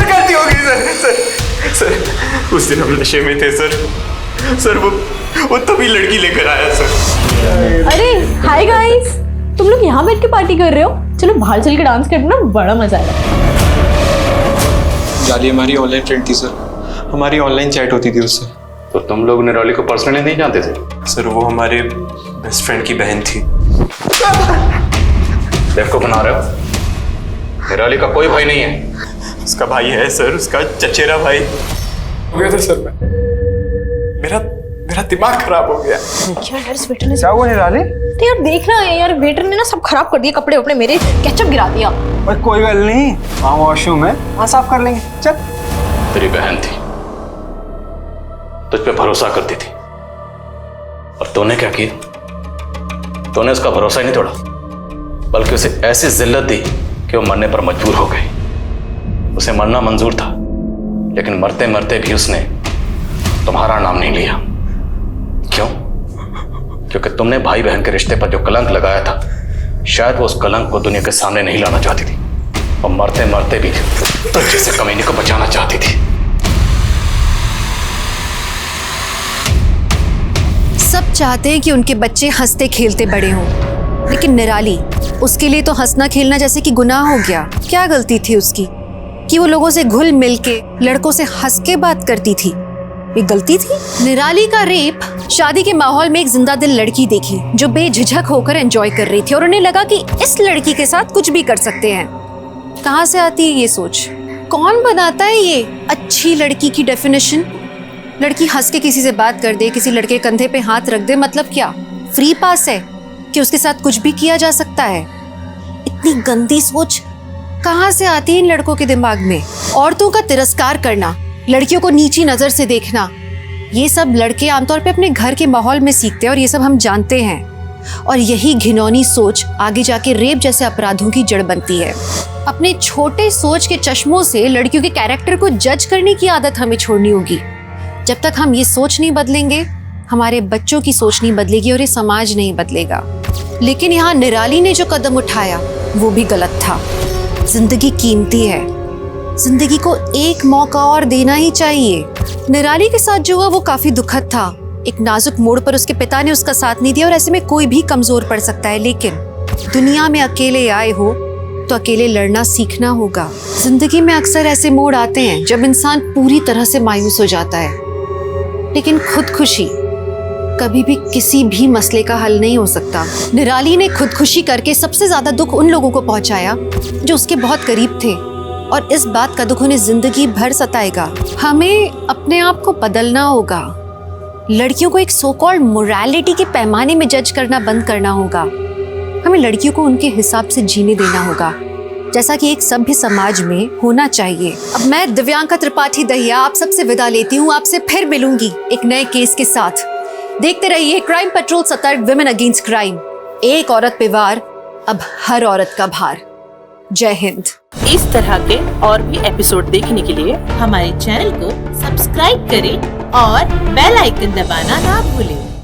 गलती हो गई सर। उस दिन हम नशे में थे सर। वो तभी लड़की लेकर आया सर। अरे हाय गाइस, तुम लोग यहाँ बैठ के पार्टी कर रहे हो? चलो बाहर चल के डांस करना, बड़ा मजा आएगा। जाली हमारी ऑनलाइन फ्रेंड थी सर, हमारी ऑनलाइन चैट होती थी उससे। तो तुम लोग निराली को पर्सनली नहीं जानते थे? सर वो हमारे बेस्ट फ्रेंड की बहन थी। बेवकूफ बना रहे हो? निराली का कोई भाई नहीं है। उसका भाई है सर, उसका चचेरा भाई। हो गया था सर मेरा दिमाग खराब हो गया। क्या यार इस वेटर ने क्या हुआ निराली? तो यार देख रहा है यार, वेटर ने ना सब खराब कर दिया, कपड़े वपड़े मेरे केचप गिरा दिया। और कोई गल नहीं, वहाँ वॉशरूम है, वहाँ साफ कर लेंगे। चल। तेरी बहन थी, तुझ पे भरोसा करती थी, और तूने क्या किया? तूने उसका भरोसा ही नहीं तोड़ा, बल्कि उसे ऐसी जिल्लत दी कि वो मरने पर मजबूर हो गई। उसे मरना मंजूर था, लेकिन मरते मरते भी उसने तुम्हारा नाम नहीं लिया। क्यों? क्योंकि तुमने भाई बहन के रिश्ते पर जो कलंक लगाया था, शायद वो उस कलंक को दुनिया के सामने नहीं लाना चाहती थी, और मरते मरते भी तुझ जैसे कमीने को बचाना चाहती थी। सब चाहते हैं कि उनके बच्चे हंसते खेलते बड़े हों, लेकिन निराली, उसके लिए तो हंसना खेलना जैसे कि गुनाह हो गया। क्या गलती थी उसकी कि वो लोगों से घुल मिल के लड़कों से हंस के बात करती थी? ये गलती थी? निराली का रेप शादी के माहौल में एक जिंदा दिल लड़की देखी जो बेझिझक होकर एंजॉय कर रही थी, और उन्हें लगा कि इस लड़की के साथ कुछ भी कर सकते हैं। कहाँ से आती है ये सोच? कौन बनाता है ये अच्छी लड़की की डेफिनेशन? लड़की हंस के किसी से बात कर दे, किसी लड़के कंधे पे हाथ रख दे, मतलब क्या फ्री पास है कि उसके साथ कुछ भी किया जा सकता है? इतनी गंदी सोच कहाँ से आती है इन लड़कों के दिमाग में? औरतों का तिरस्कार करना, लड़कियों को नीची नजर से देखना, ये सब लड़के आमतौर पे अपने घर के माहौल में सीखते हैं, और ये सब हम जानते हैं। और यही घिनौनी सोच आगे जाके रेप जैसे अपराधों की जड़ बनती है। अपने छोटे सोच के चश्मों से लड़कियों के कैरेक्टर को जज करने की आदत हमें छोड़नी होगी। जब तक हम ये सोच नहीं बदलेंगे, हमारे बच्चों की सोच नहीं बदलेगी और ये समाज नहीं बदलेगा। लेकिन यहाँ निराली ने जो कदम उठाया वो भी गलत था। जिंदगी कीमती है, जिंदगी को एक मौका और देना ही चाहिए। निराली के साथ जो हुआ वो काफी दुखद था। एक नाजुक मोड़ पर उसके पिता ने उसका साथ नहीं दिया, और ऐसे में कोई भी कमजोर पड़ सकता है। लेकिन दुनिया में अकेले आए हो तो अकेले लड़ना सीखना होगा। जिंदगी में अक्सर ऐसे मोड़ आते हैं जब इंसान पूरी तरह से मायूस हो जाता है, लेकिन खुदकुशी कभी भी किसी भी मसले का हल नहीं हो सकता। निराली ने खुदकुशी करके सबसे ज्यादा दुख उन लोगों को पहुंचाया जो उसके बहुत करीब थे, और इस बात का दुख उन्हें जिंदगी भर सताएगा। हमें अपने आप को बदलना होगा। लड़कियों को एक सो कॉल्ड मोरालिटी के पैमाने में जज करना बंद करना होगा। हमें लड़कियों को उनके हिसाब से जीने देना होगा, जैसा कि एक सभ्य समाज में होना चाहिए। अब मैं दिव्यांका त्रिपाठी दहिया आप सबसे विदा लेती हूँ। आपसे फिर मिलूंगी एक नए केस के साथ। देखते रहिए क्राइम पेट्रोल सतर्क, विमेन अगेंस्ट क्राइम। एक औरत पे वार, अब हर औरत का भार। जय हिंद। इस तरह के और भी एपिसोड देखने के लिए हमारे चैनल को सब्सक्राइब करें और बेल आइकन दबाना ना भूलें।